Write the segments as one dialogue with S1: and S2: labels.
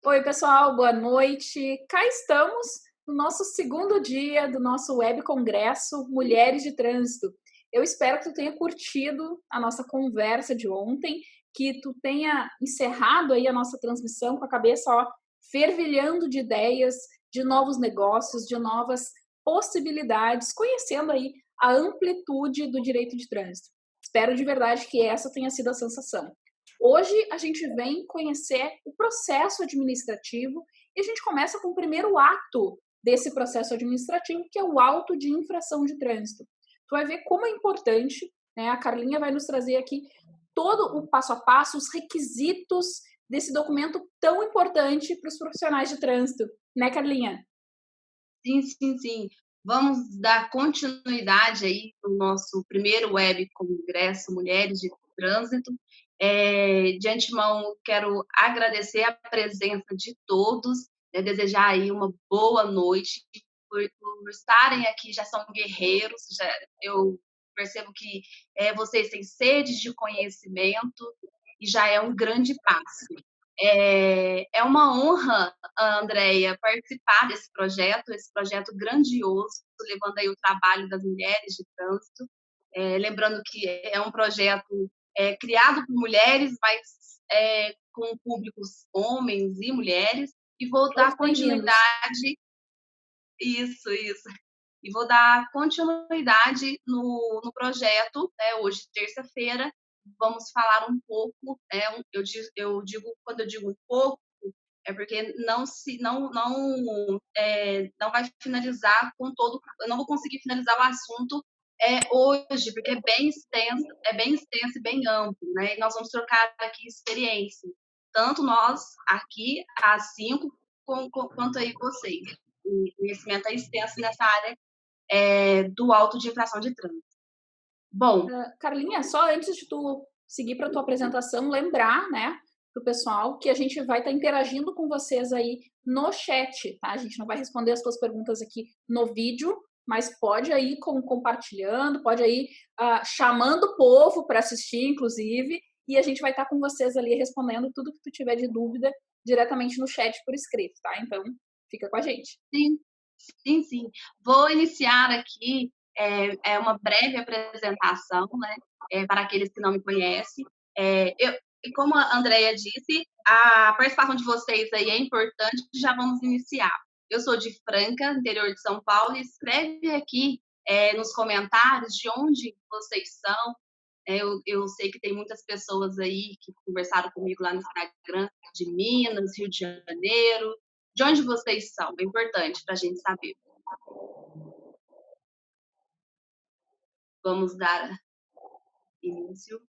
S1: Oi, pessoal, boa noite. Cá estamos no nosso segundo dia do nosso web congresso Mulheres de Trânsito. Eu espero que tu tenha curtido a nossa conversa de ontem, que tu tenha encerrado aí a nossa transmissão com a cabeça fervilhando de ideias, de novos negócios, de novas possibilidades, conhecendo aí a amplitude do direito de trânsito. Espero de verdade que essa tenha sido a sensação. Hoje a gente vem conhecer o processo administrativo e a gente começa com o primeiro ato desse processo administrativo, que é o auto de infração de trânsito. Tu vai ver como é importante, né? A Carlinha vai nos trazer aqui todo o passo a passo, os requisitos desse documento tão importante para os profissionais de trânsito, né, Carlinha?
S2: Sim. Vamos dar continuidade aí no nosso primeiro web congresso Mulheres de Trânsito. De antemão, quero agradecer a presença de todos, desejar aí uma boa noite, por estarem aqui, já são guerreiros, eu percebo que vocês têm sede de conhecimento e já é um grande passo. É uma honra, Andréia, participar desse projeto, esse projeto grandioso, levando aí o trabalho das mulheres de trânsito. Lembrando que é um projeto criado por mulheres, mas com públicos homens e mulheres, e vou
S1: Todos
S2: dar
S1: bem-vindos.
S2: continuidade, isso, e vou dar continuidade no projeto, né, hoje, terça-feira. Vamos falar um pouco, eu digo, quando eu digo um pouco, é porque não vai finalizar com todo, eu não vou conseguir finalizar o assunto hoje, porque é bem extenso e bem amplo, né? E nós vamos trocar aqui experiência, tanto nós aqui, as cinco, quanto aí vocês. O conhecimento é extenso nessa área do auto de infração de trânsito. Bom,
S1: Carlinha, só antes de tu seguir para a tua apresentação, lembrar, né, para o pessoal que a gente vai estar interagindo com vocês aí no chat, tá? A gente não vai responder as tuas perguntas aqui no vídeo, mas pode aí compartilhando, pode aí chamando o povo para assistir, inclusive, e a gente vai estar com vocês ali respondendo tudo que tu tiver de dúvida diretamente no chat por escrito, tá? Então, fica com a gente.
S2: sim. Vou iniciar aqui uma breve apresentação, né, para aqueles que não me conhecem. E como a Andrea disse, a participação de vocês aí é importante, já vamos iniciar. Eu sou de Franca, interior de São Paulo, e escreve aqui nos comentários de onde vocês são. Eu sei que tem muitas pessoas aí que conversaram comigo lá no Instagram, de Minas, Rio de Janeiro. De onde vocês são? É importante para a gente saber. Vamos dar início.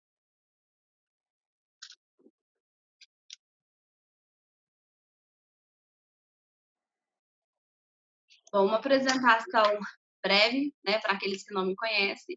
S2: Bom, uma apresentação breve, né, para aqueles que não me conhecem.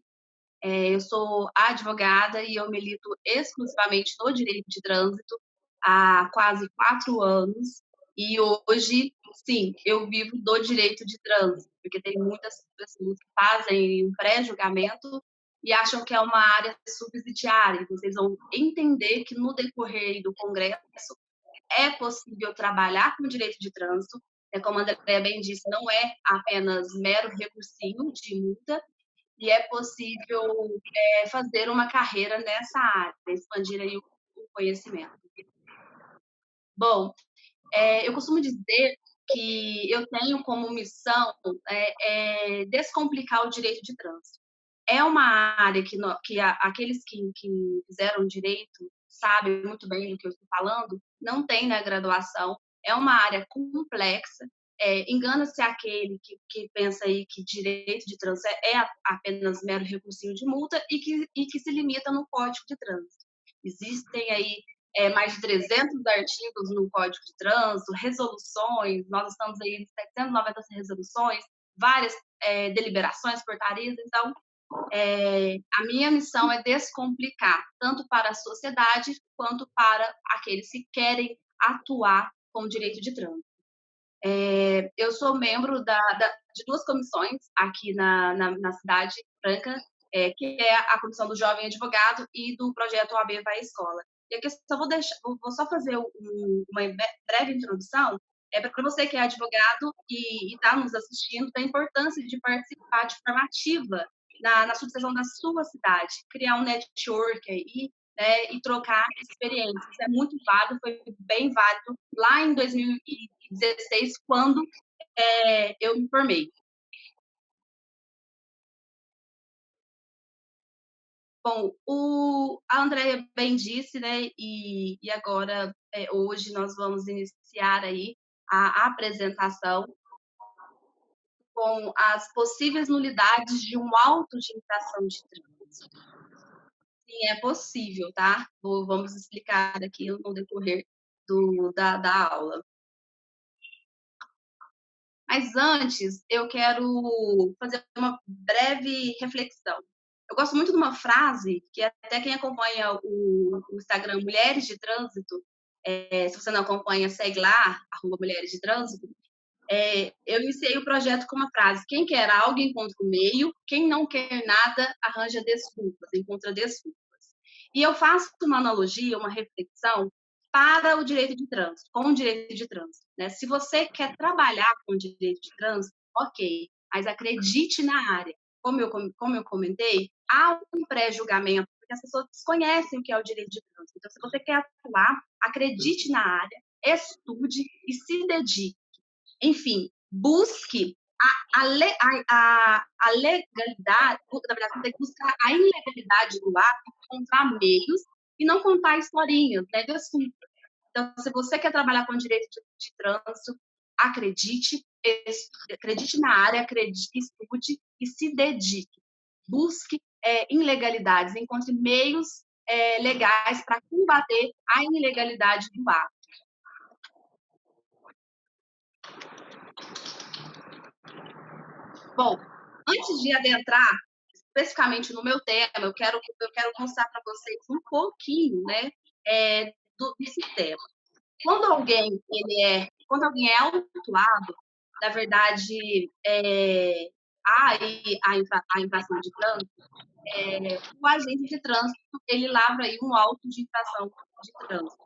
S2: Eu sou advogada e eu milito exclusivamente no direito de trânsito há quase 4 anos. E hoje, sim, eu vivo do direito de trânsito, porque tem muitas pessoas que fazem um pré-julgamento e acham que é uma área subsidiária. Vocês vão entender que no decorrer do Congresso é possível trabalhar com direito de trânsito. Como a Andrea bem disse, não é apenas mero recursinho de multa, e é possível fazer uma carreira nessa área, expandir aí o conhecimento. Bom, eu costumo dizer que eu tenho como missão descomplicar o direito de trânsito. É uma área que aqueles que fizeram direito sabem muito bem do que eu estou falando, não tem na graduação, é uma área complexa. Engana-se aquele que pensa aí que direito de trânsito é apenas mero recursinho de multa e que se limita no Código de Trânsito. Existem aí mais de 300 artigos no Código de Trânsito, resoluções, nós estamos aí em 790 resoluções, várias deliberações, portarias. Então, a minha missão é descomplicar, tanto para a sociedade quanto para aqueles que querem atuar com direito de trânsito. Eu sou membro de 2 comissões aqui na cidade Franca, que é a Comissão do Jovem Advogado e do projeto OAB Vai à Escola. E aqui eu só vou só fazer uma breve introdução para você que é advogado e está nos assistindo, da importância de participar de forma ativa na subseção da sua cidade, criar um network aí, né, e trocar experiências. É muito válido, foi bem válido lá em 2016, quando eu me formei. Bom, a Andrea bem disse, né, e agora, hoje, nós vamos iniciar aí a apresentação com as possíveis nulidades de um auto de infração de trânsito. Sim, é possível, tá? Vamos explicar aqui no decorrer da aula. Mas antes, eu quero fazer uma breve reflexão. Eu gosto muito de uma frase que até quem acompanha o Instagram Mulheres de Trânsito, se você não acompanha, segue lá, @Mulheres de Trânsito. Eu iniciei o projeto com uma frase: quem quer algo encontra o meio, quem não quer nada arranja desculpas, encontra desculpas. E eu faço uma analogia, uma reflexão para o direito de trânsito, com o direito de trânsito, né? Se você quer trabalhar com o direito de trânsito, ok, mas acredite na área. Como eu comentei, há um pré-julgamento, porque as pessoas desconhecem o que é o direito de trânsito. Então, se você quer atuar, acredite na área, estude e se dedique. Enfim, busque a legalidade, na verdade, você tem que buscar a ilegalidade do ato, encontrar meios e não contar historinhas, né? Desculpa. Então, se você quer trabalhar com direito de trânsito, acredite na área, estude e se dedique. Busque ilegalidades, encontre meios legais para combater a ilegalidade do ato. Bom, antes de adentrar especificamente no meu tema, eu quero mostrar para vocês um pouquinho, né, desse tema. Quando alguém é autuado, na verdade, há aí a infração de trânsito, o agente de trânsito, ele lavra aí um auto de infração de trânsito.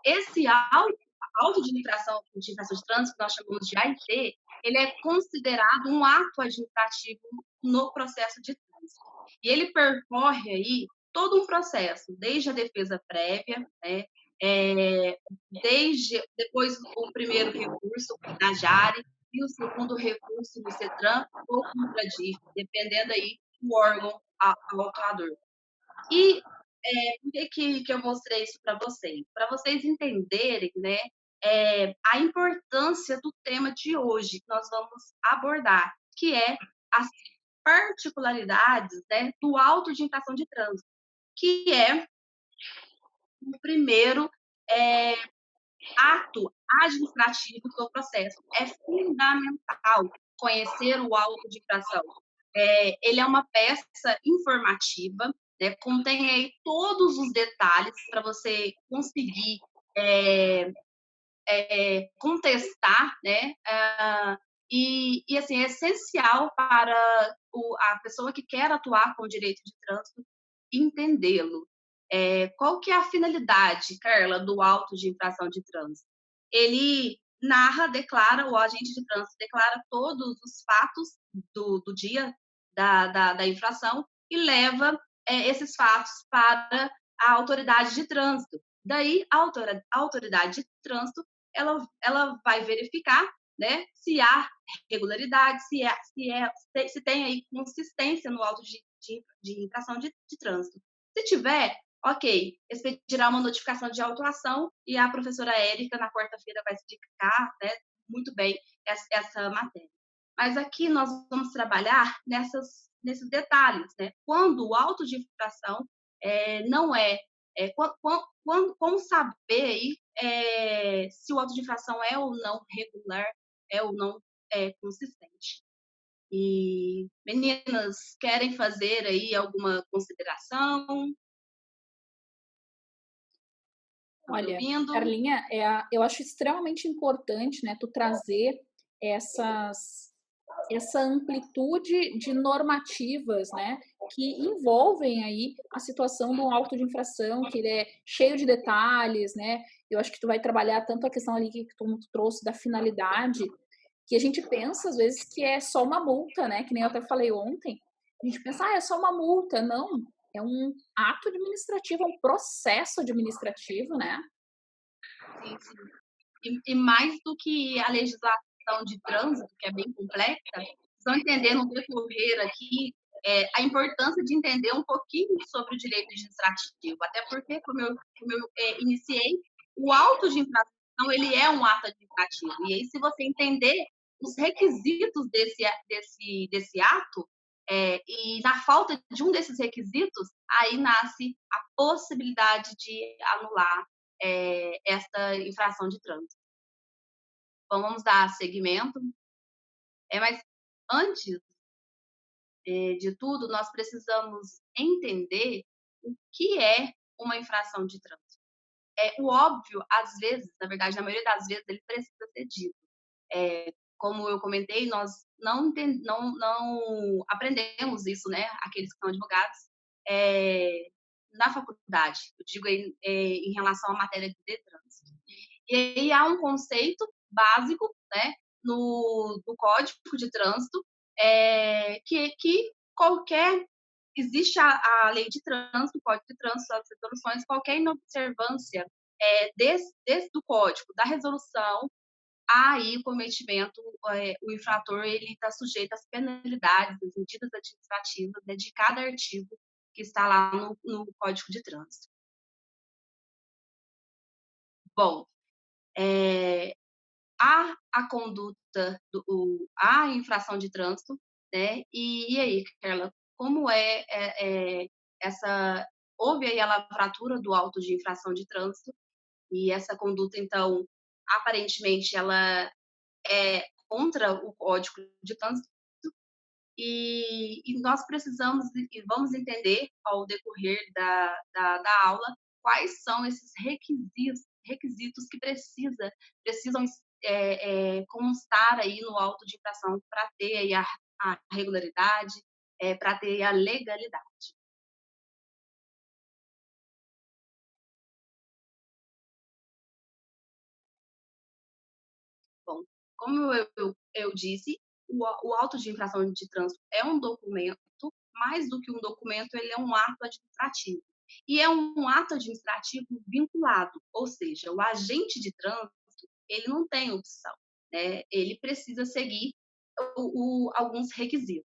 S2: Esse auto de infração de trânsito, que nós chamamos de AIT, ele é considerado um ato administrativo no processo de trânsito. E ele percorre aí todo um processo, desde a defesa prévia, né, desde depois o primeiro recurso da JARE e o segundo recurso no CETRAN ou contra a DIF, dependendo aí do órgão autuador. E por que eu mostrei isso para vocês? Para vocês entenderem, né, a importância do tema de hoje que nós vamos abordar, que é as particularidades, né, do auto de infração de trânsito, que é o primeiro ato administrativo do processo. É fundamental conhecer o auto de infração. Ele é uma peça informativa, né, contém aí todos os detalhes para você conseguir contestar, né? E assim, é essencial para a pessoa que quer atuar com o direito de trânsito entendê-lo. Qual que é a finalidade, Carla, do auto de infração de trânsito? Ele declara, o agente de trânsito declara todos os fatos do dia da infração e leva esses fatos para a autoridade de trânsito. Daí, a autoridade de trânsito, ela vai verificar, né, se há regularidade, se tem aí consistência no auto de infração de trânsito. Se tiver, ok, expedirá uma notificação de autuação e a professora Érica, na quarta-feira, vai explicar, né, muito bem essa matéria. Mas aqui nós vamos trabalhar nesses detalhes, né? Quando o auto de infração não como saber aí, se o auto de infração é ou não regular, é ou não consistente. E, meninas, querem fazer aí alguma consideração?
S1: Olha, Carlinha, eu acho extremamente importante, né, tu trazer essa amplitude de normativas, né, que envolvem aí a situação do auto de infração, que ele é cheio de detalhes, né? Eu acho que tu vai trabalhar tanto a questão ali que tu trouxe da finalidade, que a gente pensa às vezes que é só uma multa, né? Que nem eu até falei ontem. A gente pensa, é só uma multa. Não, é um ato administrativo, é um processo administrativo, né?
S2: Sim, sim. E mais do que a legislação de trânsito, que é bem complexa, estão entendendo no decorrer aqui a importância de entender um pouquinho sobre o direito administrativo, até porque, como eu iniciei, o auto de infração ele é um ato administrativo. E aí, se você entender os requisitos desse ato, e na falta de um desses requisitos, aí nasce a possibilidade de anular esta infração de trânsito. Bom, vamos dar seguimento. Mas antes de tudo, nós precisamos entender o que é uma infração de trânsito. O óbvio, às vezes, na verdade, na maioria das vezes, ele precisa ser dito. Como eu comentei, nós não aprendemos isso, né? Aqueles que são advogados, na faculdade. Eu digo em relação à matéria de trânsito. E aí há um conceito básico, né, no Código de Trânsito, que qualquer existe a lei de trânsito, o Código de Trânsito, as resoluções, qualquer inobservância desde o código, da resolução, aí o cometimento, o infrator ele está sujeito às penalidades, às medidas administrativas, né, de cada artigo que está lá no Código de Trânsito. Bom, a conduta, a infração de trânsito, né? E aí, Carla, como essa... Houve aí a lavratura do auto de infração de trânsito e essa conduta, então, aparentemente, ela é contra o Código de Trânsito e nós precisamos e vamos entender ao decorrer da aula quais são esses requisitos que precisam constar aí no auto de infração para ter aí a regularidade, para ter a legalidade. Bom, como eu disse, o auto de infração de trânsito é um documento, mais do que um documento, ele é um ato administrativo. E é um ato administrativo vinculado, ou seja, o agente de trânsito, ele não tem opção, né? Ele precisa seguir alguns requisitos.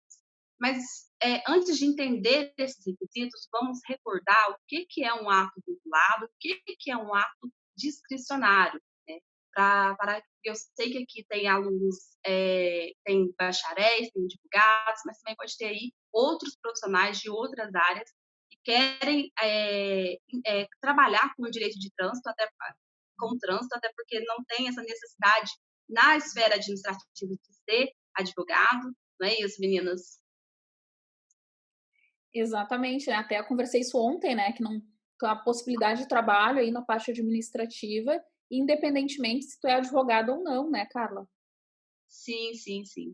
S2: Mas antes de entender esses requisitos, vamos recordar o que é um ato vinculado, o que é um ato discricionário, né? Para eu sei que aqui tem alunos, tem bacharéis, tem advogados, mas também pode ter aí outros profissionais de outras áreas que querem trabalhar com o direito de trânsito, até porque não tem essa necessidade na esfera administrativa de ser advogado, não é isso, meninas?
S1: Exatamente, né? Até eu conversei isso ontem, né? Que não a possibilidade de trabalho aí na parte administrativa, independentemente se tu é advogado ou não, né, Carla?
S2: Sim, sim, sim.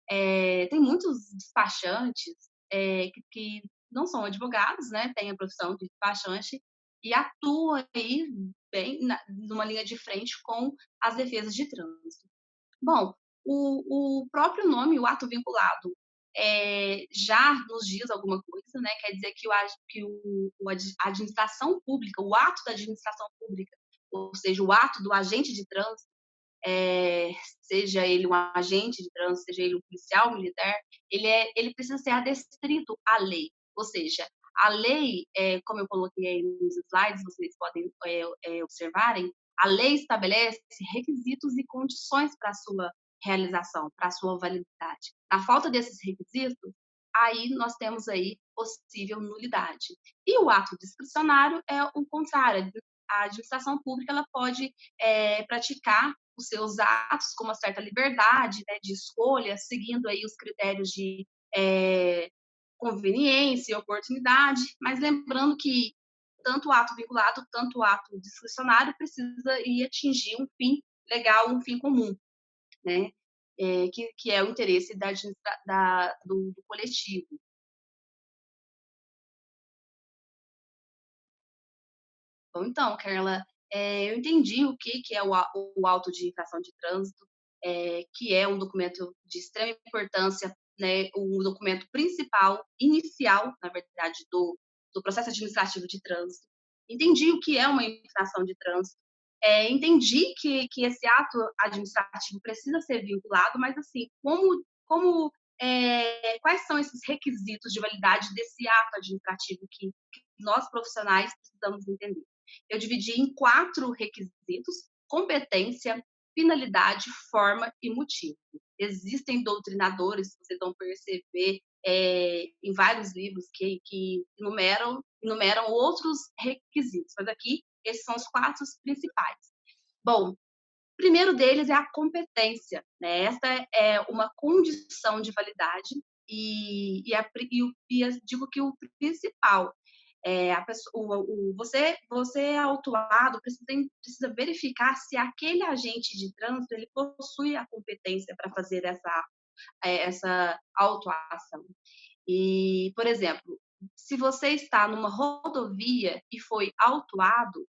S2: Tem muitos despachantes que não são advogados, né? Tem a profissão de despachante e atuam aí bem numa linha de frente com as defesas de trânsito. Bom, o próprio nome, o ato vinculado, já nos diz alguma coisa, né? Quer dizer que a administração pública, o ato da administração pública, ou seja, o ato do agente de trânsito, seja ele um agente de trânsito, seja ele um policial militar, ele precisa ser adestrito à lei. Ou seja, a lei, como eu coloquei aí nos slides, vocês podem observarem, a lei estabelece requisitos e condições para a sua realização, para a sua validade. Na falta desses requisitos, aí nós temos aí possível nulidade. E o ato discricionário é o contrário. A administração pública ela pode praticar os seus atos com uma certa liberdade, né, de escolha, seguindo aí os critérios de conveniência e oportunidade, mas lembrando que tanto o ato vinculado, tanto o ato discricionário precisa ir atingir um fim legal, um fim comum, né? Que é o interesse do coletivo. Bom, então, Carla, eu entendi o que é o auto de infração de trânsito, que é um documento de extrema importância, né, o documento principal, inicial, na verdade, do processo administrativo de trânsito. Entendi o que é uma infração de trânsito, entendi que esse ato administrativo precisa ser vinculado, mas, assim, quais são esses requisitos de validade desse ato administrativo que nós profissionais precisamos entender? Eu dividi em 4 requisitos: competência, finalidade, forma e motivo. Existem doutrinadores, vocês vão perceber, em vários livros que enumeram outros requisitos, mas aqui esses são os 4 principais. Bom, o primeiro deles é a competência, né? Essa é uma condição de validade e digo que o principal a pessoa, você é autuado precisa verificar se aquele agente de trânsito ele possui a competência para fazer essa autuação. E, por exemplo, se você está numa rodovia e foi autuado,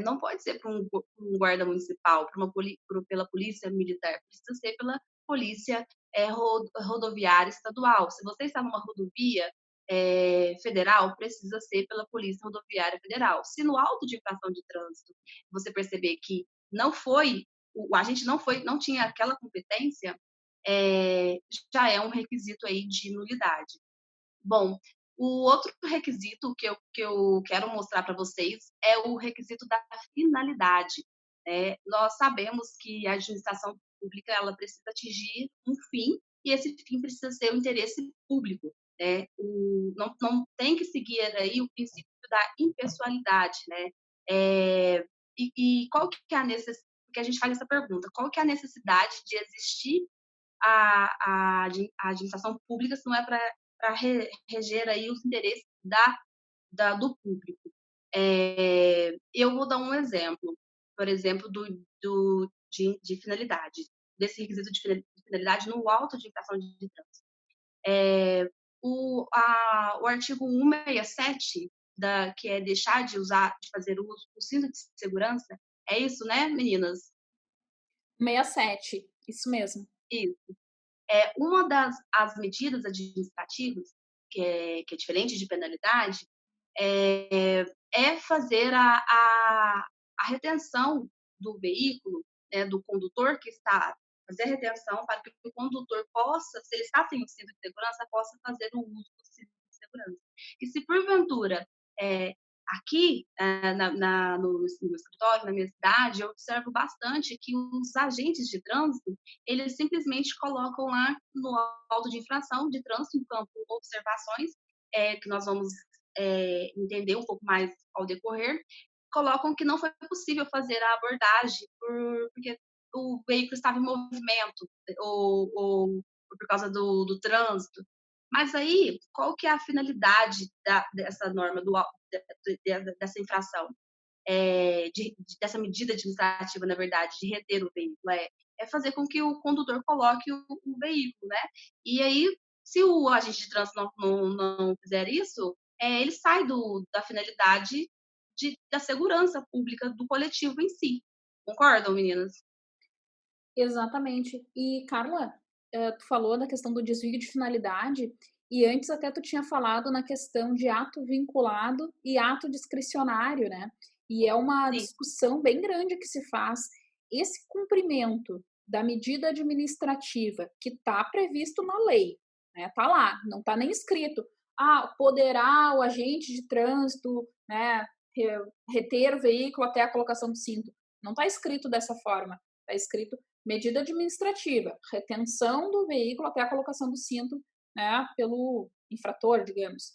S2: não pode ser por um guarda municipal, pela polícia militar, precisa ser pela polícia rodoviária estadual. Se você está numa rodovia federal, precisa ser pela Polícia Rodoviária Federal. Se no auto de infração de trânsito você perceber que o agente não tinha aquela competência, já é um requisito aí de nulidade. Bom, o outro requisito que eu quero mostrar para vocês é o requisito da finalidade. Nós sabemos que a administração pública ela precisa atingir um fim e esse fim precisa ser o interesse público. Não tem que seguir aí o princípio da impessoalidade, né? Qual que é a necessidade? Porque a gente faz essa pergunta: qual que é a necessidade de existir a administração pública se não é para reger aí os interesses do público? Eu vou dar um exemplo, por exemplo, de finalidade, desse requisito de finalidade no auto de infração de trânsito. O artigo 167, que é deixar de fazer uso do cinto de segurança, é isso, né, meninas?
S1: 67, isso mesmo.
S2: Isso. Uma as medidas administrativas, que é diferente de penalidade, fazer a retenção do veículo, né, do condutor que está fazer a retenção para que o condutor possa, se ele está sem o cinto de segurança, possa fazer o uso do cinto de segurança. E se porventura aqui no escritório, na minha cidade, eu observo bastante que os agentes de trânsito eles simplesmente colocam lá no auto de infração de trânsito, no campo observações, que nós vamos entender um pouco mais ao decorrer, colocam que não foi possível fazer a abordagem porque o veículo estava em movimento ou por causa do trânsito. Mas aí, qual que é a finalidade dessa norma, dessa infração? Dessa medida administrativa, na verdade, de reter o veículo, é fazer com que o condutor coloque o veículo, né? E aí, se o agente de trânsito não fizer isso, ele sai da finalidade da segurança pública do coletivo em si. Concordam, meninas?
S1: Exatamente. E, Carla, tu falou da questão do desvio de finalidade, e antes até tu tinha falado na questão de ato vinculado e ato discricionário, né? E é uma
S2: Sim.
S1: discussão bem grande que se faz. Esse cumprimento da medida administrativa que está previsto na lei, né? Tá lá, não está nem escrito. Poderá o agente de trânsito, né, reter o veículo até a colocação do cinto. Não está escrito dessa forma. Está escrito medida administrativa, retenção do veículo até a colocação do cinto, né, pelo infrator, digamos.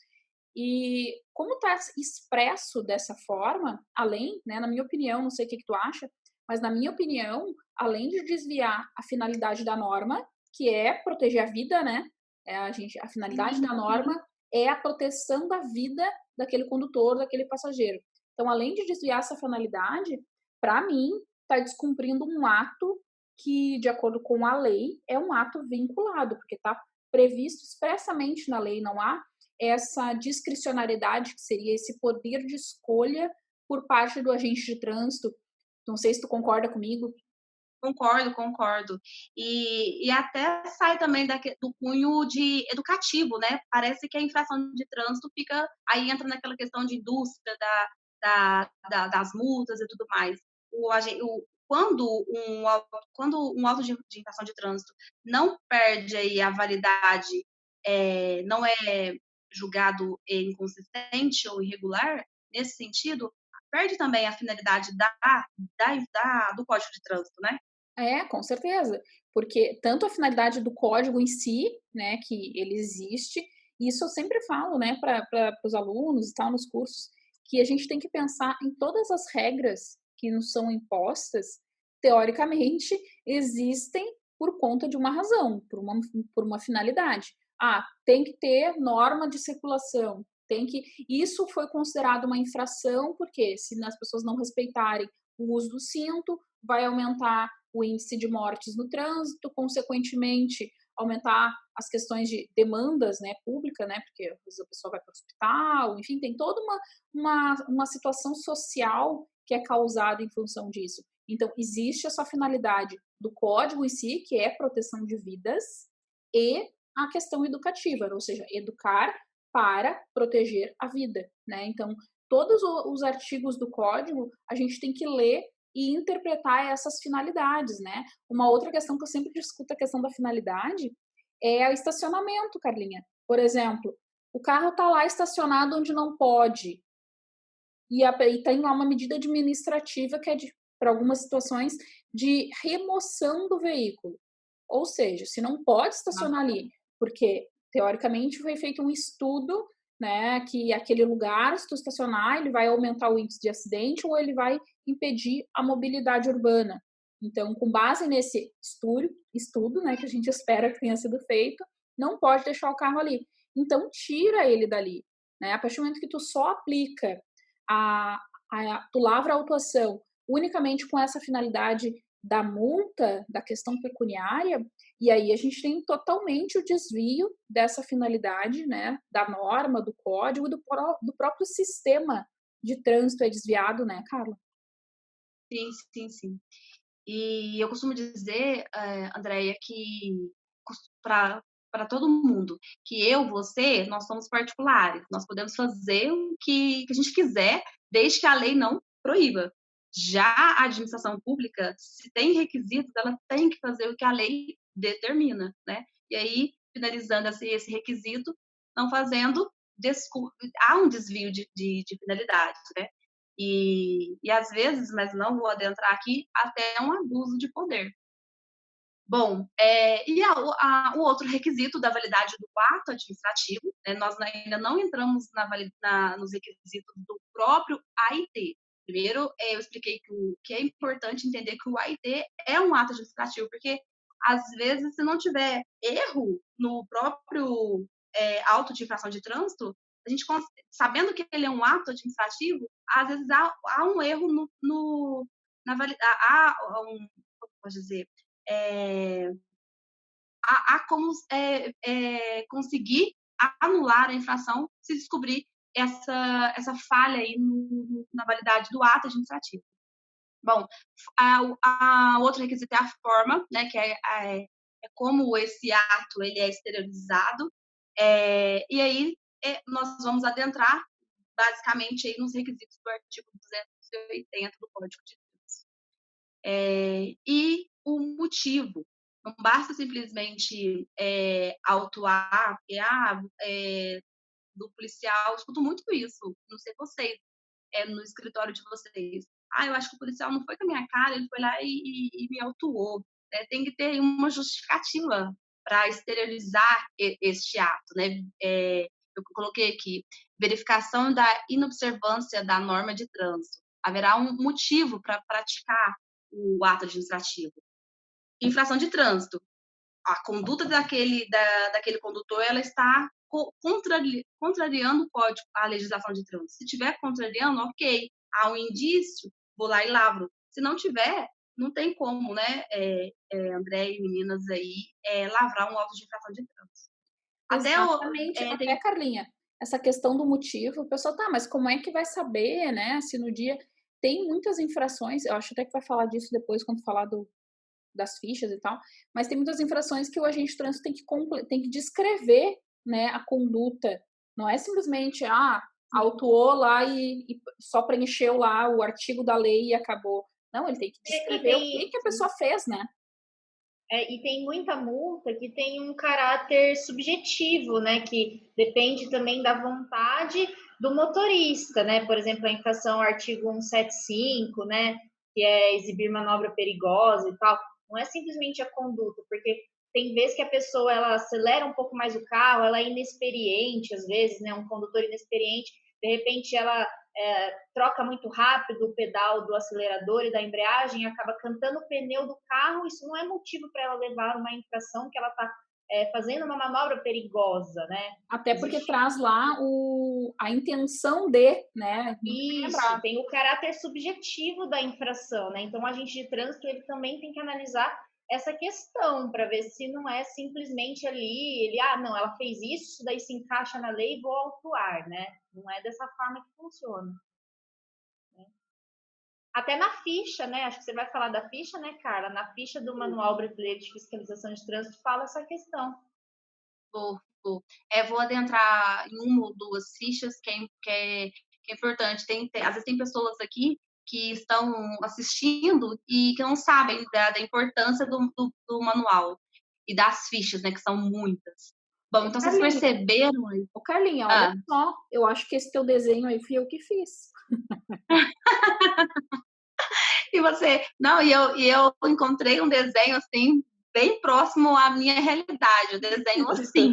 S1: E como está expresso dessa forma, além, né, na minha opinião, não sei o que tu acha, mas na minha opinião, além de desviar a finalidade da norma, que é proteger a vida, né, a finalidade da norma é a proteção da vida daquele condutor, daquele passageiro. Então, além de desviar essa finalidade, para mim, está descumprindo um ato que, de acordo com a lei, é um ato vinculado, porque está previsto expressamente na lei, não há essa discricionariedade, que seria esse poder de escolha por parte do agente de trânsito. Não sei se tu concorda comigo.
S2: Concordo. E até sai também do cunho de educativo, né? Parece que a infração de trânsito fica. Aí entra naquela questão de indústria, das multas e tudo mais. Quando um auto de infração de trânsito não perde aí a validade, não é julgado inconsistente ou irregular, nesse sentido, perde também a finalidade do Código de Trânsito, né?
S1: É, com certeza, porque tanto a finalidade do código em si, né, que ele existe, e isso eu sempre falo, né, para os alunos e tal, nos cursos, que a gente tem que pensar em todas as regras que nos são impostas, teoricamente, existem por conta de uma razão, por uma finalidade. Ah, tem que ter norma de circulação, tem que. Isso foi considerado uma infração, porque se as pessoas não respeitarem o uso do cinto, vai aumentar o índice de mortes no trânsito, consequentemente aumentar as questões de demandas, né, pública, né, porque às vezes a pessoa vai para o hospital, enfim, tem toda uma situação social que é causada em função disso. Então, existe essa finalidade do código em si, que é proteção de vidas, e a questão educativa, ou seja, educar para proteger a vida, né? Então, todos os artigos do código a gente tem que ler e interpretar essas finalidades, né? Uma outra questão que eu sempre discuto a questão da finalidade é o estacionamento, Carlinha. Por exemplo, o carro está lá estacionado onde não pode e tem lá uma medida administrativa que é para algumas situações de remoção do veículo. Ou seja, se não pode estacionar ali, porque teoricamente foi feito um estudo, né, que aquele lugar, se tu estacionar, ele vai aumentar o índice de acidente ou ele vai impedir a mobilidade urbana. Então, com base nesse estudo, né, que a gente espera que tenha sido feito, não pode deixar o carro ali. Então, tira ele dali, né? A partir do momento que tu só aplica a, tu lavra a autuação unicamente com essa finalidade da multa, da questão pecuniária, e aí a gente tem totalmente o desvio dessa finalidade, né, da norma, do código, do próprio sistema de trânsito é desviado, né, Carla?
S2: Sim. E eu costumo dizer, Andréia, que para todo mundo, que eu, você, nós somos particulares, nós podemos fazer o que a gente quiser, desde que a lei não proíba. Já a administração pública, se tem requisitos, ela tem que fazer o que a lei determina, né? E aí, finalizando esse requisito, não fazendo, há um desvio de finalidade, né? E às vezes, mas não vou adentrar aqui, até um abuso de poder. Bom, o outro requisito da validade do ato administrativo, né, nós ainda não entramos nos requisitos do próprio AIT. Primeiro, eu expliquei que é importante entender que o AIT é um ato administrativo, porque às vezes, se não tiver erro no próprio auto de infração de trânsito, a gente, sabendo que ele é um ato administrativo, às vezes há um erro na validade, como posso dizer, há como conseguir anular a infração se descobrir essa falha aí na validade do ato administrativo. Bom, o outro requisito é a forma, né, que é como esse ato ele é exteriorizado, e aí nós vamos adentrar basicamente aí nos requisitos do artigo 280 do Código de Trânsito. E o motivo, não basta simplesmente autuar, porque do policial, eu escuto muito isso, não sei vocês, no escritório de vocês. Eu acho que o policial não foi com a minha cara, ele foi lá e me autuou. Tem que ter uma justificativa para exteriorizar este ato, né? Eu coloquei aqui, verificação da inobservância da norma de trânsito. Haverá um motivo para praticar o ato administrativo. Infração de trânsito. A conduta daquele condutor, ela está contrariando o código, a legislação de trânsito. Se tiver contrariando, ok. Há um indício, vou lá e lavro. Se não tiver, não tem como, né, André e meninas aí, lavrar um auto de infração de trânsito.
S1: Exatamente, até Carlinha, essa questão do motivo, o pessoal, tá, mas como é que vai saber, né, se no dia tem muitas infrações, eu acho até que vai falar disso depois quando falar das fichas e tal, mas tem muitas infrações que o agente de trânsito tem que descrever, né, a conduta. Não é simplesmente, autuou lá e só preencheu lá o artigo da lei e acabou. Não, ele tem que descrever o que a pessoa fez, né?
S3: E tem muita multa que tem um caráter subjetivo, né? Que depende também da vontade do motorista, né? Por exemplo, a infração ao artigo 175, né? Que é exibir manobra perigosa e tal. Não é simplesmente a conduta, porque tem vezes que a pessoa ela acelera um pouco mais o carro, ela é inexperiente, às vezes, né? Um condutor inexperiente, de repente ela troca muito rápido o pedal do acelerador e da embreagem, acaba cantando o pneu do carro, isso não é motivo para ela levar uma infração que ela está fazendo uma manobra perigosa, né?
S1: Até porque traz lá a intenção de, né?
S3: Isso, tem o caráter subjetivo da infração, né? Então, o agente de trânsito, ele também tem que analisar essa questão para ver se não é simplesmente ali, não, ela fez isso daí se encaixa na lei e vou autuar, né? Não é dessa forma que funciona. Até na ficha, né? Acho que você vai falar da ficha, né, Carla? Na ficha do Manual Brasileiro de Fiscalização de Trânsito fala essa questão.
S2: Vou adentrar em uma ou duas fichas que é importante. Às vezes tem pessoas aqui que estão assistindo e que não sabem da importância do manual e das fichas, né, que são muitas. Bom, então vocês perceberam aí?
S1: Ô, Carlinha, olha só, eu acho que esse teu desenho aí fui eu que fiz.
S2: E você, não, e eu encontrei um desenho assim, bem próximo à minha realidade, o desenho assim.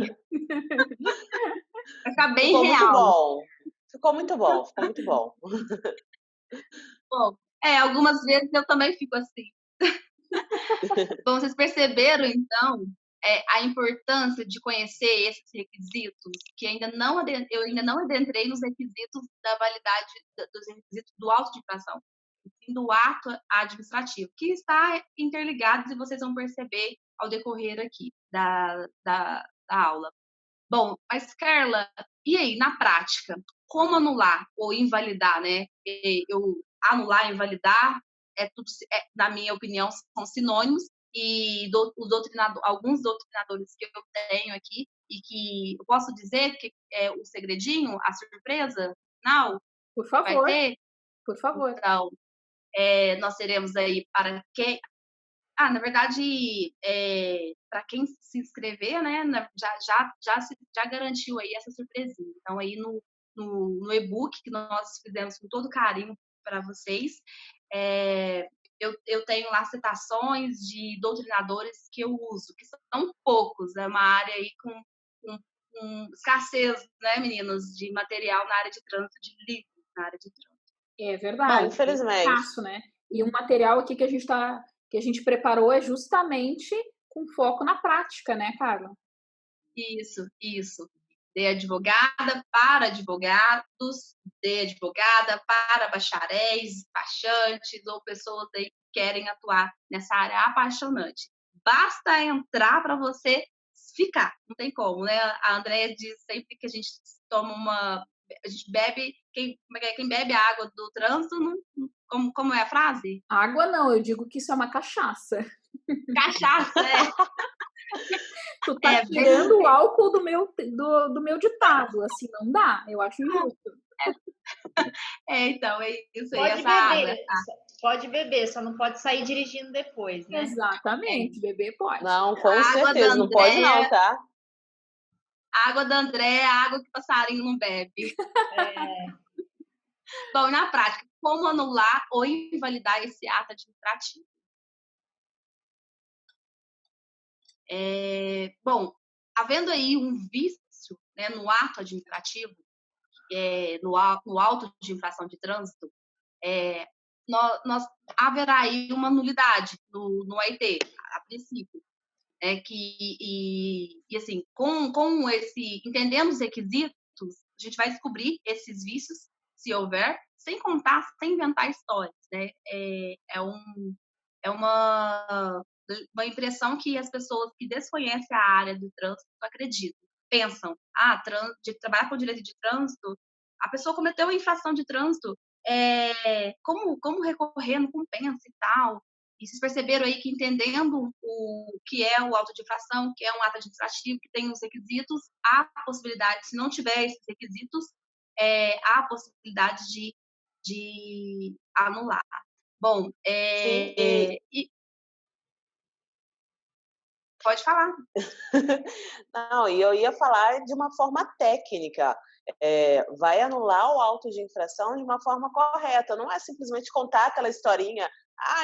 S2: Vai ficar bem real.
S4: Ficou muito bom.
S2: Bom, algumas vezes eu também fico assim. Bom, vocês perceberam, então, a importância de conhecer esses requisitos, que eu ainda não adentrei nos requisitos da validade, dos requisitos do auto de infração, do ato administrativo, que está interligado e vocês vão perceber ao decorrer aqui da aula. Bom, mas Carla, e aí, na prática, como anular ou invalidar, né? Anular e invalidar, na minha opinião, são sinônimos, e alguns doutrinadores que eu tenho aqui, e que eu posso dizer que é o segredinho, a surpresa final,
S1: por favor,
S2: vai ter?
S1: Por favor.
S2: Então, nós teremos aí para quem... na verdade, para quem se inscrever, né, já garantiu aí essa surpresinha. Então, aí no e-book que nós fizemos com todo carinho para vocês, eu tenho lá citações de doutrinadores que eu uso, que são poucos, é uma área aí com escassez, né, meninos, de material na área de trânsito, de livros na área de trânsito.
S1: É verdade.
S4: Bom, infelizmente.
S1: É escasso, né? E um material aqui que a gente preparou é justamente com foco na prática, né, Carla?
S2: Isso. De advogada para advogados, de advogada para bacharéis, despachantes ou pessoas aí que querem atuar nessa área apaixonante. Basta entrar para você ficar, não tem como, né? A Andréia diz sempre que a gente a gente bebe, quem bebe a água do trânsito, como é a frase?
S1: Água não, eu digo que isso é uma cachaça.
S2: Cachaça,
S1: Tu tá tirando o álcool do meu ditado, assim, não dá, eu acho injusto.
S2: Então, é isso aí,
S3: pode
S2: essa
S3: beber,
S2: água.
S3: Pode beber, só não pode sair dirigindo depois, né?
S1: Exatamente, beber pode.
S4: Não, com certeza, não pode não, tá?
S2: A água da André é a água que passarinho não bebe. Bom, na prática, como anular ou invalidar esse ato administrativo? Bom, havendo aí um vício, né, no ato administrativo, no auto de infração de trânsito, nós haverá aí uma nulidade no AIT, a princípio. E assim, com entendendo os requisitos, a gente vai descobrir esses vícios, se houver, sem contar, sem inventar histórias, né? É uma impressão que as pessoas que desconhecem a área do trânsito acreditam. pensam, de trabalhar com direito de trânsito, a pessoa cometeu uma infração de trânsito, como recorrer, não compensa e tal. E vocês perceberam aí que, entendendo o que é o auto de infração, que é um ato administrativo, que tem os requisitos, há a possibilidade, se não tiver esses requisitos, há a possibilidade de anular. Bom, pode falar.
S4: Não, e eu ia falar de uma forma técnica. Vai anular o auto de infração de uma forma correta. Não é simplesmente contar aquela historinha.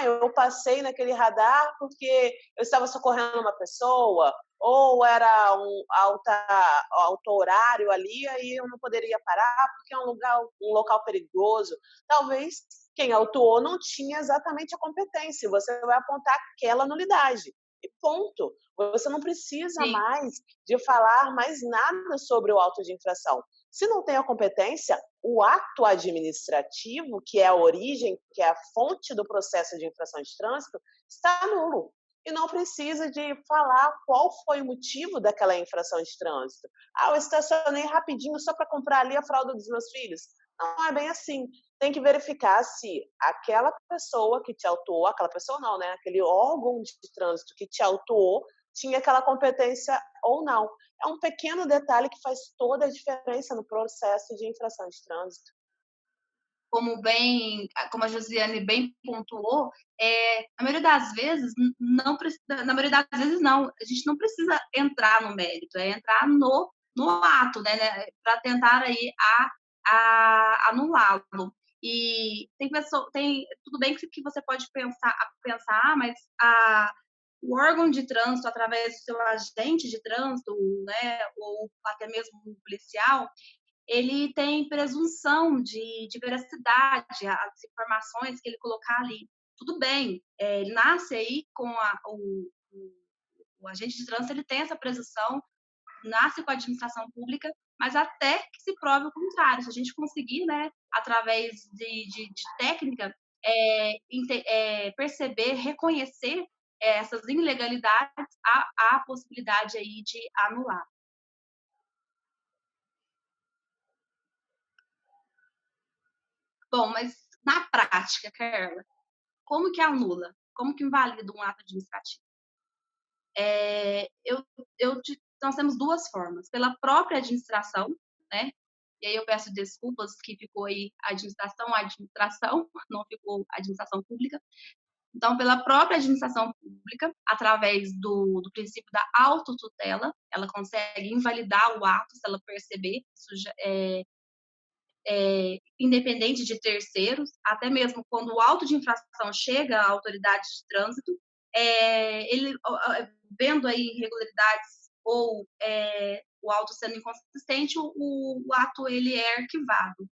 S4: Eu passei naquele radar porque eu estava socorrendo uma pessoa, ou era um alto horário ali, aí eu não poderia parar porque é um local perigoso. Talvez quem autuou não tinha exatamente a competência. Você vai apontar aquela nulidade. E ponto. Você não precisa mais de falar mais nada sobre o auto de infração. Se não tem a competência, o ato administrativo, que é a origem, que é a fonte do processo de infração de trânsito, está nulo. E não precisa de falar qual foi o motivo daquela infração de trânsito. Eu estacionei rapidinho só para comprar ali a fralda dos meus filhos. Não é bem assim. Tem que verificar se aquela pessoa que te autuou, aquela pessoa não, né? Aquele órgão de trânsito que te autuou tinha aquela competência ou não. É um pequeno detalhe que faz toda a diferença no processo de infração de trânsito.
S2: Como a Josiane bem pontuou, na maioria das vezes não precisa, na maioria das vezes não, a gente não precisa entrar no mérito, é entrar no ato, né, para tentar aí anulá-lo. E tudo bem que você pode pensar, mas o órgão de trânsito, através do seu agente de trânsito, né, ou até mesmo um policial, ele tem presunção de veracidade, as informações que ele colocar ali. Tudo bem, ele nasce aí com o agente de trânsito, ele tem essa presunção, nasce com a administração pública, mas até que se prove o contrário. Se a gente conseguir, né, através de técnica, perceber, reconhecer essas ilegalidades, há a possibilidade aí de anular. Bom, mas na prática, Carla, como que anula? Como que invalida um ato administrativo? Nós temos duas formas. Pela própria administração, né? E aí eu peço desculpas que ficou aí administração, não ficou administração pública. Então, pela própria administração pública, através do princípio da autotutela, ela consegue invalidar o ato se ela perceber isso independente de terceiros, até mesmo quando o auto de infração chega à autoridade de trânsito, ele vendo aí irregularidades ou o auto sendo inconsistente, o ato ele é arquivado.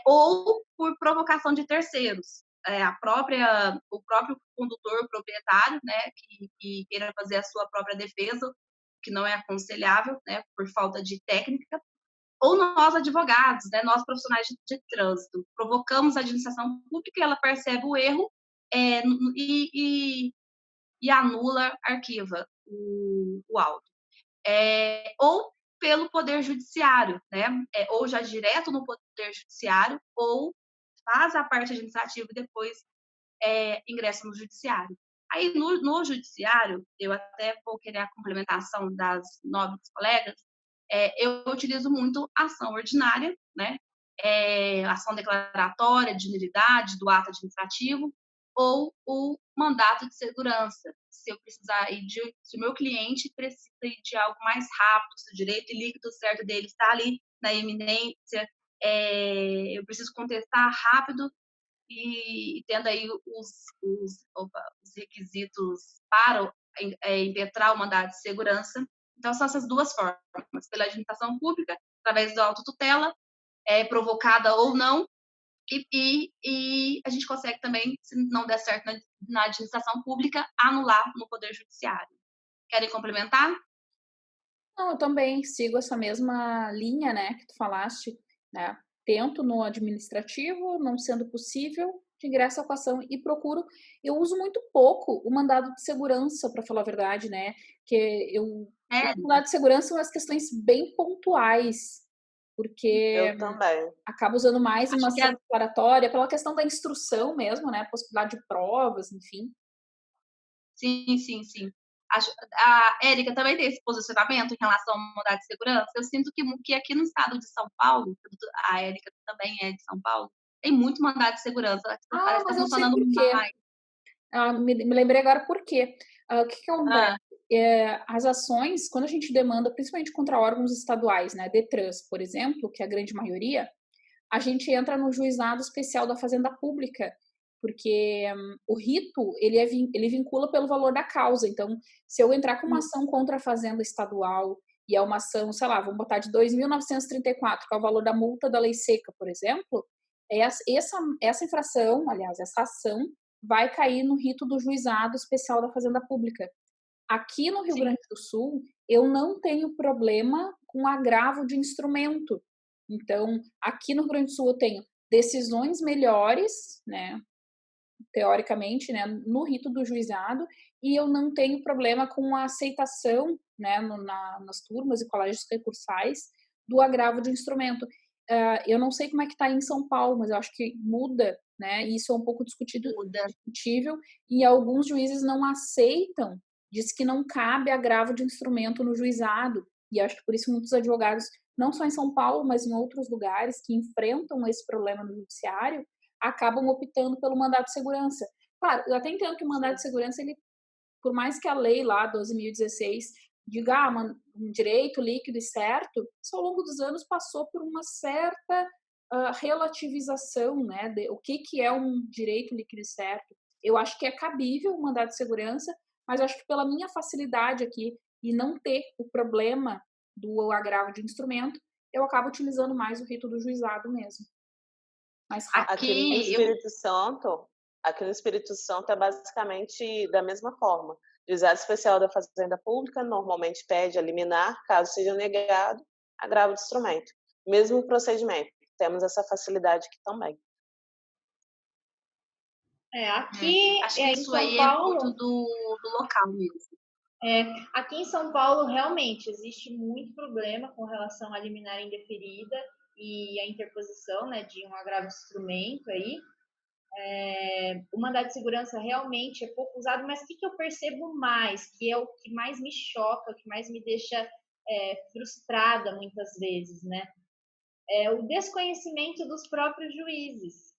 S2: Ou por provocação de terceiros. O próprio condutor, proprietário, né, que queira fazer a sua própria defesa, que não é aconselhável, né, por falta de técnica, ou nós, advogados, né, nós profissionais de trânsito, provocamos a administração pública e ela percebe o erro e anula, arquiva o auto. Ou pelo Poder Judiciário, né, ou já direto no Poder Judiciário, ou faz a parte administrativa e depois ingressa no Judiciário. Aí, no Judiciário, eu até vou querer a complementação das nobres colegas, eu utilizo muito ação ordinária, né? Ação declaratória de nulidade do ato administrativo, ou o mandato de segurança, se eu precisar se o meu cliente precisa de algo mais rápido, se o direito líquido certo dele está ali na eminência, eu preciso contestar rápido e tendo aí os requisitos para impetrar o mandado de segurança. Então, são essas duas formas, pela administração pública, através da autotutela, provocada ou não, e a gente consegue também, se não der certo na administração pública, anular no Poder Judiciário. Querem complementar?
S1: Não, eu também sigo essa mesma linha, né, que tu falaste, né? Tento no administrativo, não sendo possível, de ingresso com a ação e procuro. Eu uso muito pouco o mandado de segurança, para falar a verdade, né? Que o mandado de segurança são as questões bem pontuais, porque
S4: Eu também.
S1: acaba usando mais uma
S2: Acho que
S1: ação declaratória pela questão da instrução mesmo, né? Possibilidade de provas, enfim.
S2: Sim. A Érica também tem esse posicionamento em relação ao mandado de segurança. Eu sinto que aqui no estado de São Paulo, a Érica também é de São Paulo, tem muito mandado de segurança. Parece que
S1: Mas
S2: está
S1: eu sei
S2: funcionando
S1: por quê.
S2: mais.
S1: Me lembrei agora por quê. O que acontece?
S2: Ah,
S1: As ações, quando a gente demanda, principalmente contra órgãos estaduais, né, Detrans, por exemplo, que é a grande maioria, a gente entra no juizado especial da Fazenda Pública, porque o rito, ele vincula pelo valor da causa. Então, se eu entrar com uma ação contra a Fazenda Estadual, e é uma ação, sei lá, vamos botar de 2.934, que é o valor da multa da lei seca, por exemplo, essa infração, aliás, essa ação, vai cair no rito do juizado especial da Fazenda Pública. Aqui no Rio
S2: sim.
S1: Grande do Sul, eu não tenho problema com agravo de instrumento. Então, aqui no Rio Grande do Sul, eu tenho decisões melhores, né, teoricamente, né, no rito do juizado, e eu não tenho problema com a aceitação, né, nas turmas e colégios recursais do agravo de instrumento. Eu não sei como é que está em São Paulo, mas eu acho que muda, né, e isso é um pouco discutível, e alguns juízes não aceitam, diz que não cabe agravo de instrumento no juizado, e acho que por isso muitos advogados, não só em São Paulo, mas em outros lugares que enfrentam esse problema no judiciário, acabam optando pelo mandado de segurança. Claro, eu até entendo que o mandado de segurança, ele, por mais que a lei lá, 12.016, diga um direito líquido e certo, isso ao longo dos anos passou por uma certa relativização, né, de o que é um direito líquido e certo. Eu acho que é cabível o mandado de segurança, mas acho que pela minha facilidade aqui e não ter o problema do agravo de instrumento, eu acabo utilizando mais o rito do juizado mesmo. Mais rápido.
S4: Aqui no Espírito Santo é basicamente da mesma forma. O juizado especial da Fazenda Pública normalmente pede a liminar, caso seja negado, agravo de instrumento. Mesmo procedimento. Temos essa facilidade aqui também.
S3: Aqui
S2: acho que
S3: em
S2: isso
S3: São
S2: aí
S3: Paulo,
S2: é muito do local mesmo.
S3: aqui em São Paulo realmente existe muito problema com relação à liminar indeferida e a interposição, né, de um agravo de instrumento aí. O mandado de segurança realmente é pouco usado, mas o que eu percebo mais, que é o que mais me choca, o que mais me deixa frustrada muitas vezes, né? É o desconhecimento dos próprios juízes.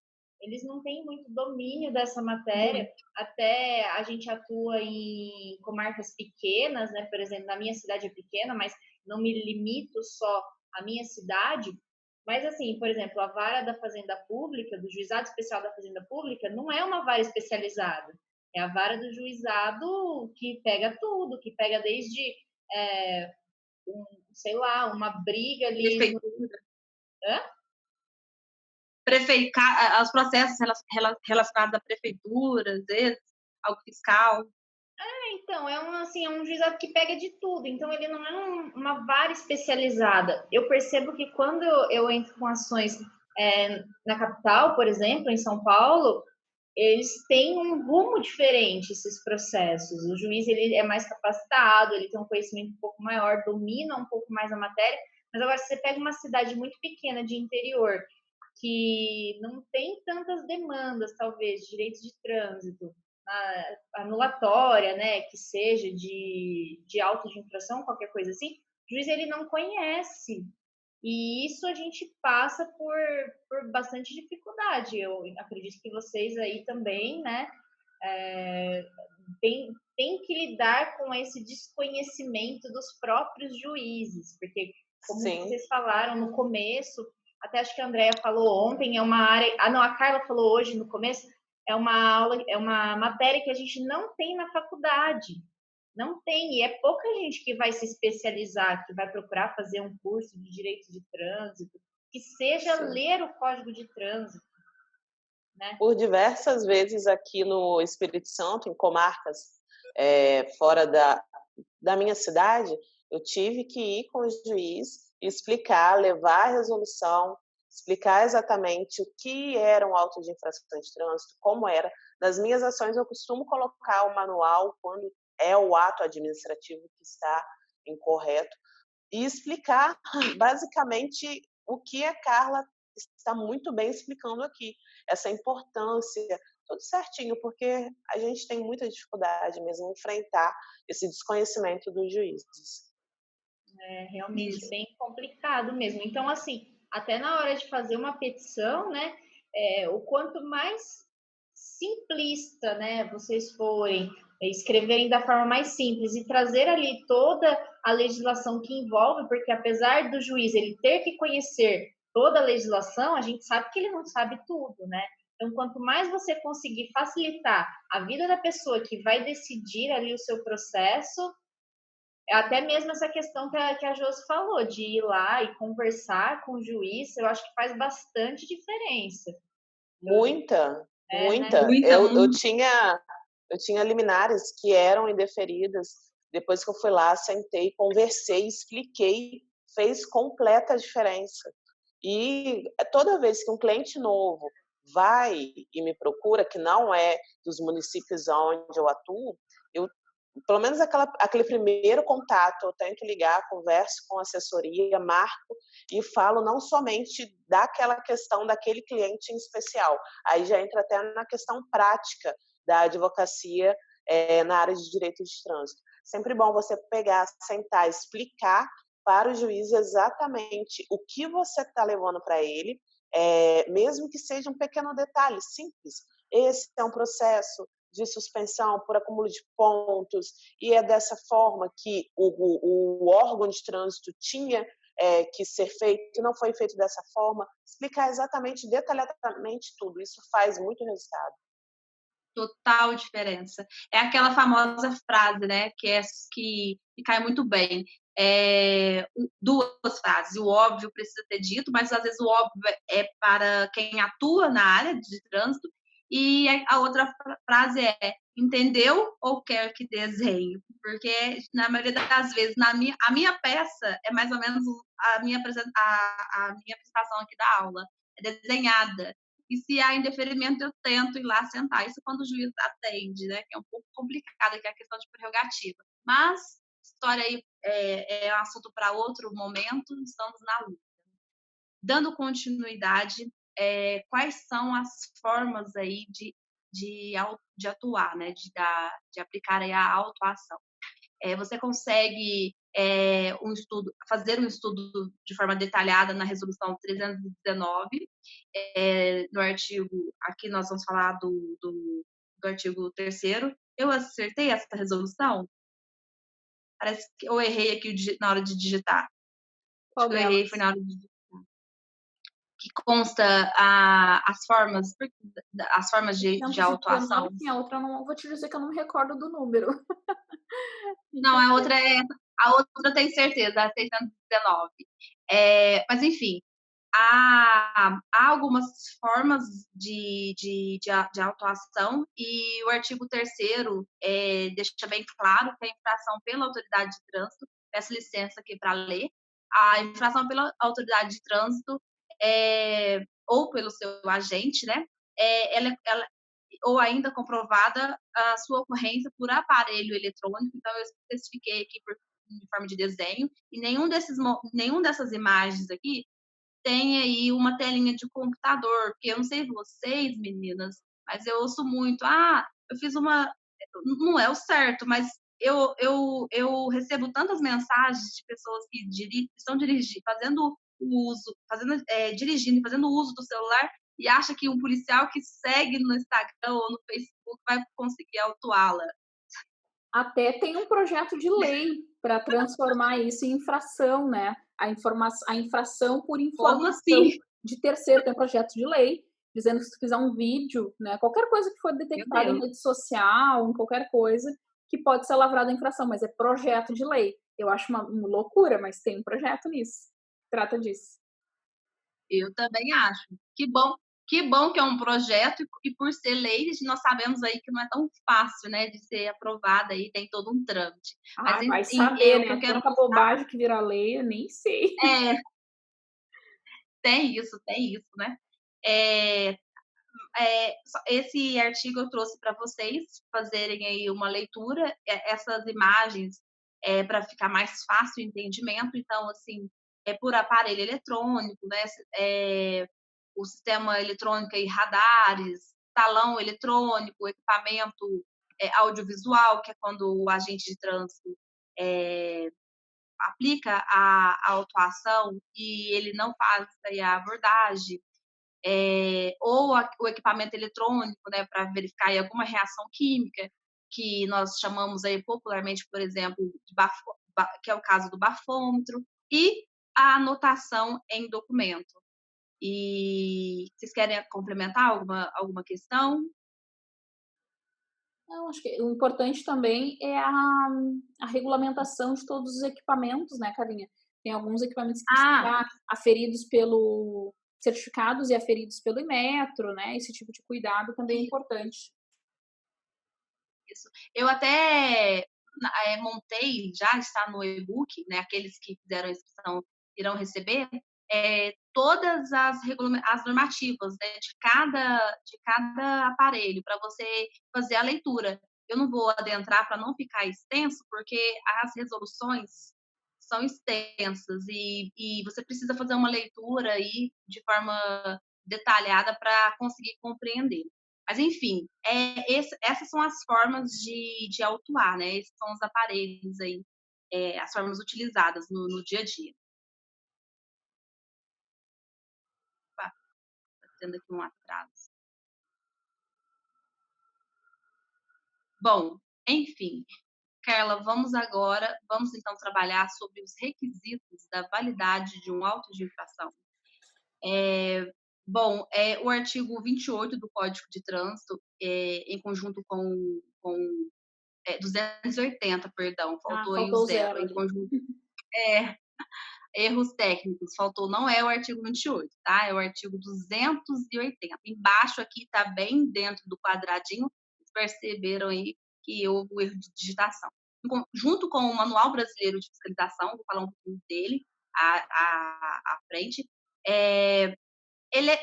S3: Eles não têm muito domínio dessa matéria, até a gente atua em comarcas pequenas, né? Por exemplo, na minha cidade é pequena, mas não me limito só à minha cidade. Mas, assim, por exemplo, a vara da Fazenda Pública, do Juizado Especial da Fazenda Pública, não é uma vara especializada. É a vara do juizado que pega tudo, que pega desde, sei lá, uma briga ali.
S2: Prefeitura.
S3: Hã?
S2: Os processos relacionados à prefeitura, às vezes, ao fiscal.
S3: Então, é um juizado que pega de tudo. Então, ele não é uma vara especializada. Eu percebo que quando eu entro com ações na capital, por exemplo, em São Paulo, eles têm um rumo diferente, esses processos. O juiz ele é mais capacitado, ele tem um conhecimento um pouco maior, domina um pouco mais a matéria. Mas agora, se você pega uma cidade muito pequena de interior, que não tem tantas demandas, talvez, de direitos de trânsito, anulatória, né, que seja de auto de infração, qualquer coisa assim, o juiz ele não conhece. E isso a gente passa por bastante dificuldade. Eu acredito que vocês aí também, né, tem que lidar com esse desconhecimento dos próprios juízes, porque, como vocês falaram no começo, até acho que a Andrea falou ontem, é uma área... a Carla falou hoje no começo, é uma matéria que a gente não tem na faculdade. Não tem, e é pouca gente que vai se especializar, que vai procurar fazer um curso de direito de trânsito, que seja ler o Código de Trânsito. Né?
S4: Por diversas vezes aqui no Espírito Santo, em comarcas fora da minha cidade, eu tive que ir com o juiz, explicar, levar a resolução, explicar exatamente o que era um auto de infração de trânsito, como era. Nas minhas ações, eu costumo colocar o manual quando é o ato administrativo que está incorreto e explicar basicamente o que a Carla está muito bem explicando aqui, essa importância, tudo certinho, porque a gente tem muita dificuldade mesmo em enfrentar esse desconhecimento dos juízes.
S3: É realmente bem complicado mesmo. Então, assim, até na hora de fazer uma petição, né, o quanto mais simplista, né, vocês forem, escreverem da forma mais simples e trazer ali toda a legislação que envolve, porque apesar do juiz ele ter que conhecer toda a legislação, a gente sabe que ele não sabe tudo, né? Então, quanto mais você conseguir facilitar a vida da pessoa que vai decidir ali o seu processo, até mesmo essa questão que a Josi falou, de ir lá e conversar com o juiz, eu acho que faz bastante diferença.
S4: Muita,
S3: né?
S4: muita. Eu tinha liminares que eram indeferidas. Depois que eu fui lá, sentei, conversei, expliquei, fez completa diferença. E toda vez que um cliente novo vai e me procura, que não é dos municípios onde eu atuo, eu, pelo menos aquele primeiro contato, eu tento ligar, converso com a assessoria, marco e falo não somente daquela questão daquele cliente em especial, aí já entra até na questão prática da advocacia na área de direito de trânsito. Sempre bom você pegar, sentar, explicar para o juiz exatamente o que você está levando para ele, mesmo que seja um pequeno detalhe simples. Esse é um processo de suspensão por acúmulo de pontos e é dessa forma que o órgão de trânsito tinha que ser feito, não foi feito dessa forma. Explicar exatamente, detalhadamente tudo, isso faz muito resultado.
S2: Total diferença. É aquela famosa frase, né, que cai muito bem. Duas frases. O óbvio precisa ser dito, mas às vezes o óbvio é para quem atua na área de trânsito. E a outra frase é: entendeu ou quer que desenhe? Porque na maioria das vezes a minha peça é mais ou menos a minha apresentação aqui da aula, é desenhada. E se há indeferimento, eu tento ir lá sentar. Isso quando o juiz atende, né? Que é um pouco complicado, que é a questão de prerrogativa. Mas, história aí é um assunto para outro momento, estamos na luta. Dando continuidade, quais são as formas aí de atuar, né? De aplicar aí a autuação? Você consegue fazer um estudo de forma detalhada na resolução 319, no artigo, aqui nós vamos falar do artigo 3º. Eu acertei essa resolução? Parece que eu errei aqui na hora de digitar.
S1: Qual
S2: Acho que eu
S1: delas?
S2: errei, foi na hora de digitar. Que consta as formas de autuação.
S1: Sim, a outra não vou te dizer que eu não me recordo do número.
S2: Não, a outra eu tenho certeza, a 619. Mas, enfim, há algumas formas de autuação e o artigo 3º deixa bem claro que a infração pela autoridade de trânsito, peço licença aqui para ler, a infração pela autoridade de trânsito ou pelo seu agente, né, ela ou ainda comprovada a sua ocorrência por aparelho eletrônico. Então, eu especifiquei aqui em forma de desenho, e nenhum dessas imagens aqui tem aí uma telinha de computador, porque eu não sei vocês, meninas, mas eu ouço muito, eu fiz uma... Não é o certo, mas eu recebo tantas mensagens de pessoas que estão dirigindo, dirigindo e fazendo uso do celular, e acha que um policial que segue no Instagram ou no Facebook vai conseguir autuá-la.
S1: Até tem um projeto de lei para transformar isso em infração, né? A infração por informação
S2: assim?
S1: De terceiro. Tem um projeto de lei dizendo que se tu fizer um vídeo, né, qualquer coisa que for detectada em rede social, em qualquer coisa, que pode ser lavrada a infração, mas é projeto de lei. Eu acho uma loucura, mas tem um projeto nisso, que trata disso.
S2: Eu também acho. Que bom que é um projeto e por ser lei, nós sabemos aí que não é tão fácil, né, de ser aprovada aí, tem todo um trâmite. Mas
S1: vai saber, né? Tanta bobagem que vira lei, eu nem sei.
S2: Tem isso, né? Esse artigo eu trouxe para vocês fazerem aí uma leitura, essas imagens para ficar mais fácil o entendimento. Então, assim, é por aparelho eletrônico, né? O sistema eletrônico e radares, talão eletrônico, equipamento audiovisual, que é quando o agente de trânsito aplica a autuação e ele não faz aí a abordagem, ou o equipamento eletrônico, né, para verificar aí alguma reação química, que nós chamamos aí popularmente, por exemplo, que é o caso do bafômetro, e a anotação em documento. E vocês querem complementar alguma questão?
S1: Eu acho que o importante também é a regulamentação de todos os equipamentos, né, Carlinha? Tem alguns equipamentos que são aferidos pelo certificados e aferidos pelo Inmetro, né? Esse tipo de cuidado também é importante.
S2: Isso. Eu até montei, já está no e-book, né? Aqueles que fizeram a inscrição irão receber todas as normativas, né, de cada aparelho, para você fazer a leitura. Eu não vou adentrar para não ficar extenso, porque as resoluções são extensas e você precisa fazer uma leitura aí de forma detalhada para conseguir compreender. Mas, enfim, essas são as formas de autuar, né? Esses são os aparelhos aí, as formas utilizadas no dia a dia. Opa, tá tendo aqui um atraso. Bom, enfim, Carla, vamos então trabalhar sobre os requisitos da validade de um auto de infração. Bom, o artigo 28 do Código de Trânsito, em conjunto com 280, perdão, faltou aí o zero. Em conjunto, erros técnicos, faltou, não é o artigo 28, tá? É o artigo 280. Embaixo aqui tá bem dentro do quadradinho, vocês perceberam aí que houve o erro de digitação. Junto com o Manual Brasileiro de Fiscalização, vou falar um pouquinho dele à frente,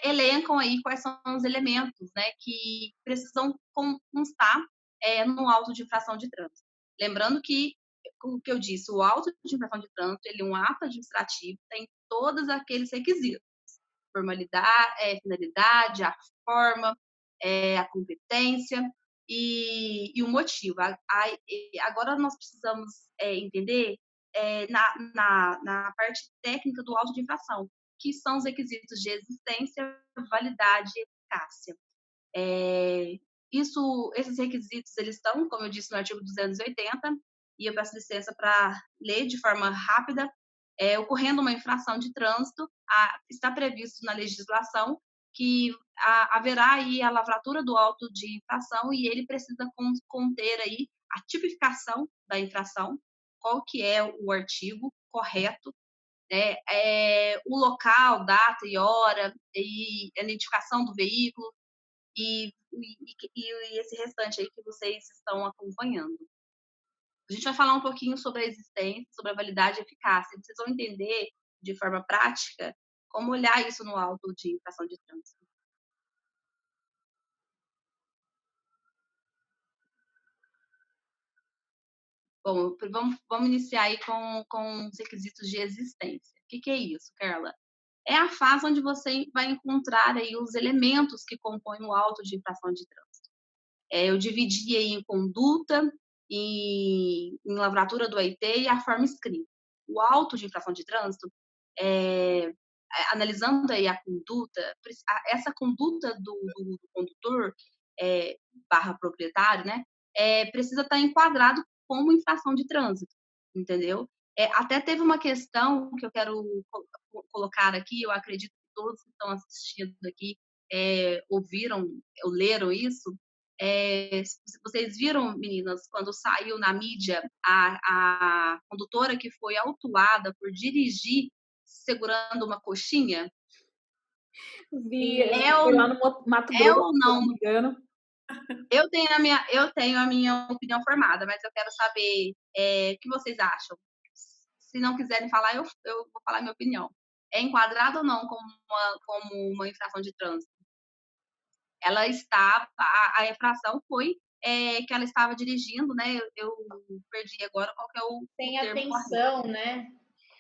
S2: elencam aí quais são os elementos, né, que precisam constar no auto de infração de trânsito. Lembrando que, o que eu disse, o auto de infração de trânsito, ele é um ato administrativo, tem todos aqueles requisitos: formalidade, finalidade, a forma, a competência e o motivo. Agora nós precisamos entender na parte técnica do auto de infração, que são os requisitos de existência, validade e eficácia. Esses requisitos, eles estão, como eu disse, no artigo 280, e eu peço licença para ler de forma rápida. Ocorrendo uma infração de trânsito, está previsto na legislação que haverá aí a lavratura do auto de infração e ele precisa conter aí a tipificação da infração, qual que é o artigo correto, né? O local, data e hora, e a identificação do veículo e esse restante aí que vocês estão acompanhando. A gente vai falar um pouquinho sobre a existência, sobre a validade e eficácia. Vocês vão entender de forma prática como olhar isso no auto de infração de trânsito. Bom, vamos iniciar aí com os requisitos de existência. O que é isso, Carla? É a fase onde você vai encontrar aí os elementos que compõem o auto de infração de trânsito. Eu dividi aí em conduta, em lavratura do AIT e a forma escrita. O auto de infração de trânsito, analisando aí a conduta, essa conduta do condutor barra proprietário, né, precisa estar enquadrado como infração de trânsito, entendeu? Até teve uma questão que eu quero colocar aqui, eu acredito que todos que estão assistindo aqui ouviram ou leram isso. Vocês viram, meninas, quando saiu na mídia a condutora que foi autuada por dirigir segurando uma coxinha?
S1: Vi, foi lá no Mato Grosso,
S2: ou não?
S1: se não me engano.
S2: Eu tenho a minha opinião formada, mas eu quero saber o que vocês acham. Se não quiserem falar, eu vou falar a minha opinião. é enquadrada ou não como uma infração de trânsito? Ela está, a infração foi que ela estava dirigindo, né? Eu perdi agora qual que é o
S3: Sem
S2: termo correto.
S3: atenção, né?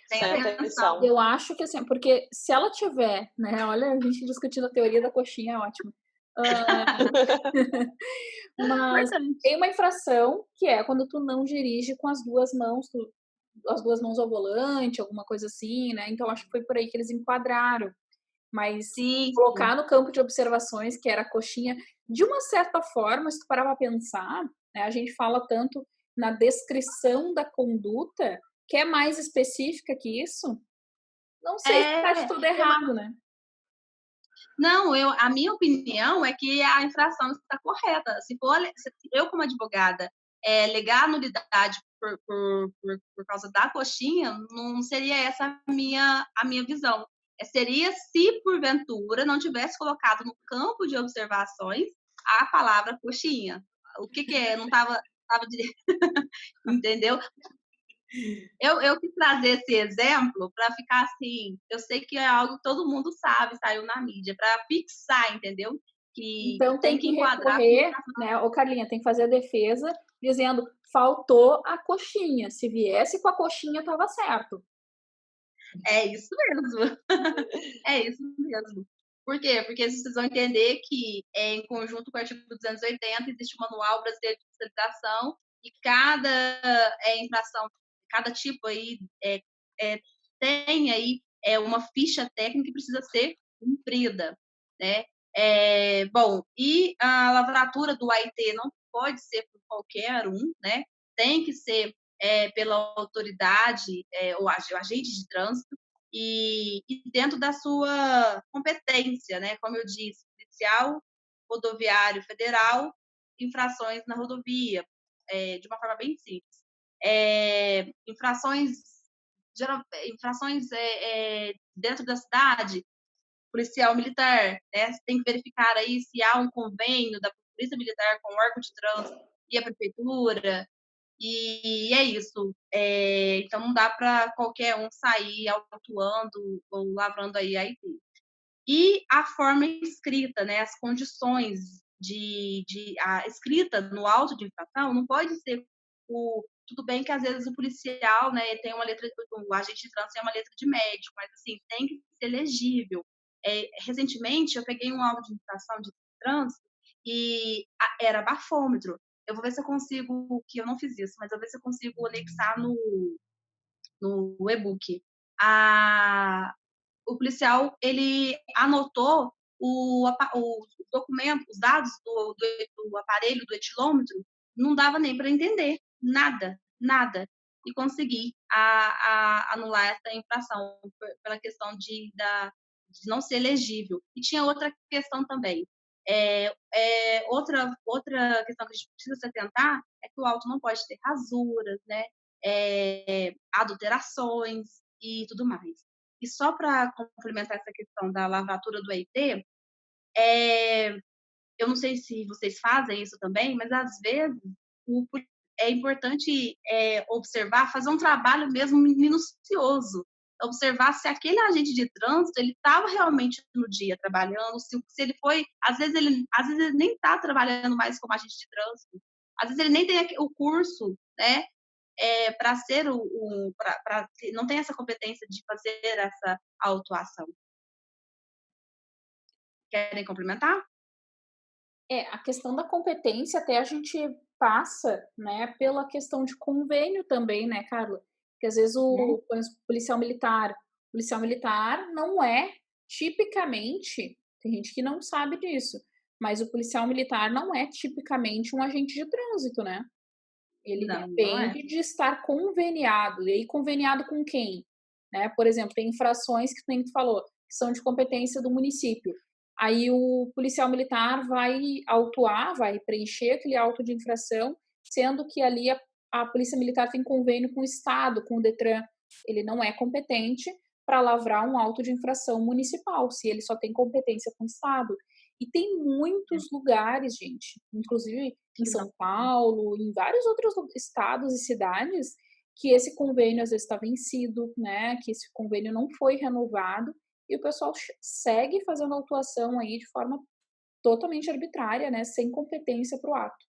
S2: Sem
S4: Sem
S2: atenção.
S4: atenção.
S1: Eu acho que assim, porque se ela tiver, né? Olha, a gente discutindo a teoria da coxinha, é ótimo. Mas
S2: Importante.
S1: tem uma infração que é quando tu não dirige com as duas mãos, as duas mãos ao volante, alguma coisa assim, né? Então acho que foi por aí que eles enquadraram. Mas
S2: Sim,
S1: colocar no campo de observações, que era a coxinha, de uma certa forma, se tu parar pra pensar, né, a gente fala tanto na descrição da conduta, que é mais específica que isso. Não sei se tá de tudo errado, né?
S2: Não, a minha opinião é que a infração está correta. Se eu, como advogada, alegar nulidade por causa da coxinha, não seria essa a minha visão. Seria se, porventura, não tivesse colocado no campo de observações a palavra coxinha. O que é? Não estava entendeu? Eu quis trazer esse exemplo para ficar assim. Eu sei que é algo que todo mundo sabe, saiu na mídia, para fixar, entendeu? Que
S1: Então
S2: tem
S1: tem
S2: que
S1: que
S2: enquadrar.
S1: recorrer, né? Ô Carlinha, tem que fazer a defesa dizendo faltou a coxinha. Se viesse com a coxinha, tava certo.
S2: É isso mesmo. É isso mesmo. Por quê? Porque vocês vão entender que, em conjunto com o artigo 280, existe o Manual Brasileiro de Fiscalização e cada infração, cada tipo aí tem aí uma ficha técnica que precisa ser cumprida, né? Bom, e a lavratura do AIT não pode ser por qualquer um, né? Tem que ser pela autoridade ou agente de trânsito e dentro da sua competência, né? Como eu disse, policial, rodoviário federal, infrações na rodovia, de uma forma bem simples. Infrações dentro da cidade, policial militar, né? Você tem que verificar aí se há um convênio da Polícia Militar com o órgão de trânsito e a prefeitura, e é isso. Então não dá para qualquer um sair autuando ou lavrando aí a IP. E a forma escrita, né? As condições a escrita no auto de infração não pode ser tudo bem que às vezes o policial, né, tem uma letra, o agente de trânsito tem uma letra de médico, mas assim, tem que ser legível. Recentemente eu peguei um auto de infração de trânsito e era bafômetro. Eu vou ver se eu consigo, que eu não fiz isso, mas eu vou ver se eu consigo anexar no e-book. O policial, ele anotou o documento, os dados do aparelho, do etilômetro, não dava nem para entender, nada. E consegui anular essa infração pela questão de não ser legível. E tinha outra questão também. Outra questão que a gente precisa se atentar é que o auto não pode ter rasuras, né? Adulterações e tudo mais. E só para complementar essa questão da lavratura do EIT, eu não sei se vocês fazem isso também, mas às vezes é importante observar, fazer um trabalho mesmo minucioso, observar se aquele agente de trânsito ele estava realmente no dia trabalhando, se ele foi, às vezes ele nem está trabalhando mais como agente de trânsito, às vezes ele nem tem o curso, né? Para ser não tem essa competência de fazer essa autuação. Querem complementar?
S1: A questão da competência até a gente passa, né, pela questão de convênio também, né, Carla? Porque às vezes o policial militar não é tipicamente, tem gente que não sabe disso, mas o policial militar não é tipicamente um agente de trânsito, né? Ele depende de estar conveniado. E aí, conveniado com quem? Né? Por exemplo, tem infrações que tu falou, que são de competência do município. Aí o policial militar vai autuar, vai preencher aquele auto de infração, sendo que ali a polícia militar tem convênio com o Estado, com o Detran. Ele não é competente para lavrar um auto de infração municipal, se ele só tem competência com o Estado. E tem muitos lugares, gente, inclusive em São Paulo, em vários outros estados e cidades, que esse convênio às vezes está vencido, né? Que esse convênio não foi renovado e o pessoal segue fazendo autuação aí de forma totalmente arbitrária, né? Sem competência para o ato.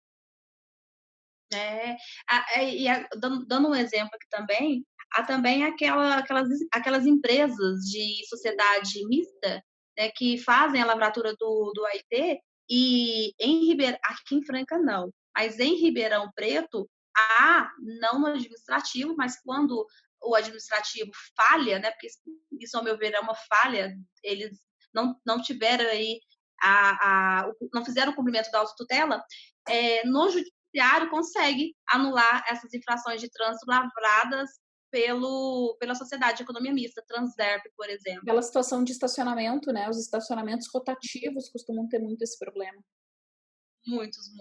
S2: Dando um exemplo aqui também, há também aquelas empresas de sociedade mista, né, que fazem a lavratura do AIT, e aqui em Franca não, mas em Ribeirão Preto há, não no administrativo, mas quando o administrativo falha, né, porque isso ao meu ver é uma falha, eles não tiveram aí não fizeram o cumprimento da autotutela, no judiciário consegue anular essas infrações de trânsito lavradas pela Sociedade de Economia Mista, Transderp, por exemplo.
S1: Aquela situação de estacionamento, né? Os estacionamentos rotativos costumam ter muito esse problema.
S2: Muitos.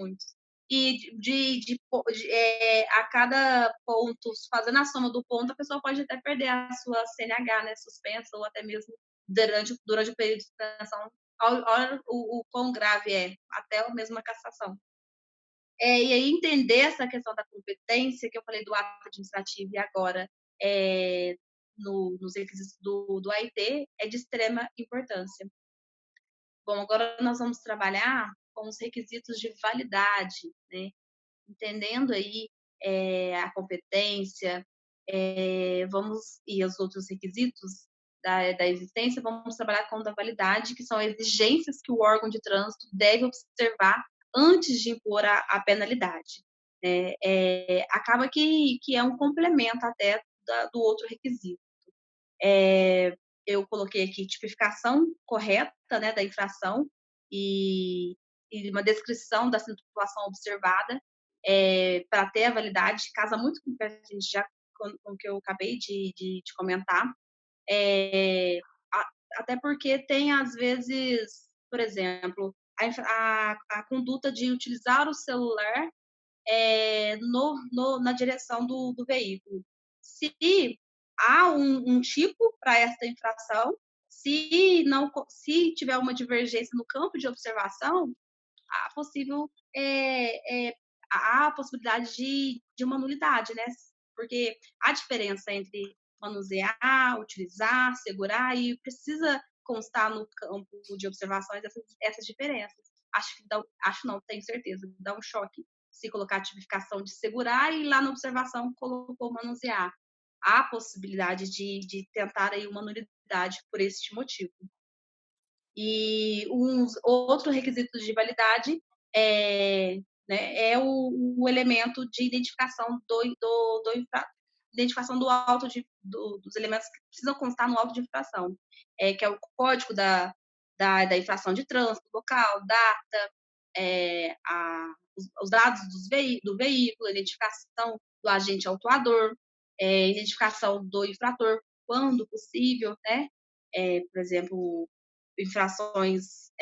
S2: E a cada ponto, fazendo a soma do ponto, a pessoa pode até perder a sua CNH, né, suspensa, ou até mesmo durante o período de suspensão. Olha o quão grave é, até mesmo a cassação. E aí entender essa questão da competência, que eu falei do ato administrativo e agora nos requisitos do AIT, é de extrema importância. Bom, agora nós vamos trabalhar com os requisitos de validade, né? Entendendo aí a competência, e os outros requisitos da existência, vamos trabalhar com a da validade, que são exigências que o órgão de trânsito deve observar antes de impor a penalidade. Acaba que é um complemento até do outro requisito. Eu coloquei aqui tipificação correta, né, da infração e uma descrição da situação observada para ter a validade, casa muito com o que a gente com o que eu acabei de comentar. Até porque tem, às vezes, por exemplo, a conduta de utilizar o celular na direção do veículo. Se há um tipo para esta infração, se tiver uma divergência no campo de observação, há a possibilidade de uma nulidade, né? Porque há diferença entre manusear, utilizar, segurar, e precisa constar no campo de observações essas diferenças. Tenho certeza, dá um choque se colocar a tipificação de segurar e lá na observação colocou manusear. Há possibilidade de tentar aí uma nulidade por este motivo. E outro requisito de validade é o elemento de identificação identificação do auto dos elementos que precisam constar no auto de infração, que é o código da infração de trânsito, local, data, os dados do veículo, identificação do agente autuador, identificação do infrator, quando possível, né? Por exemplo, infrações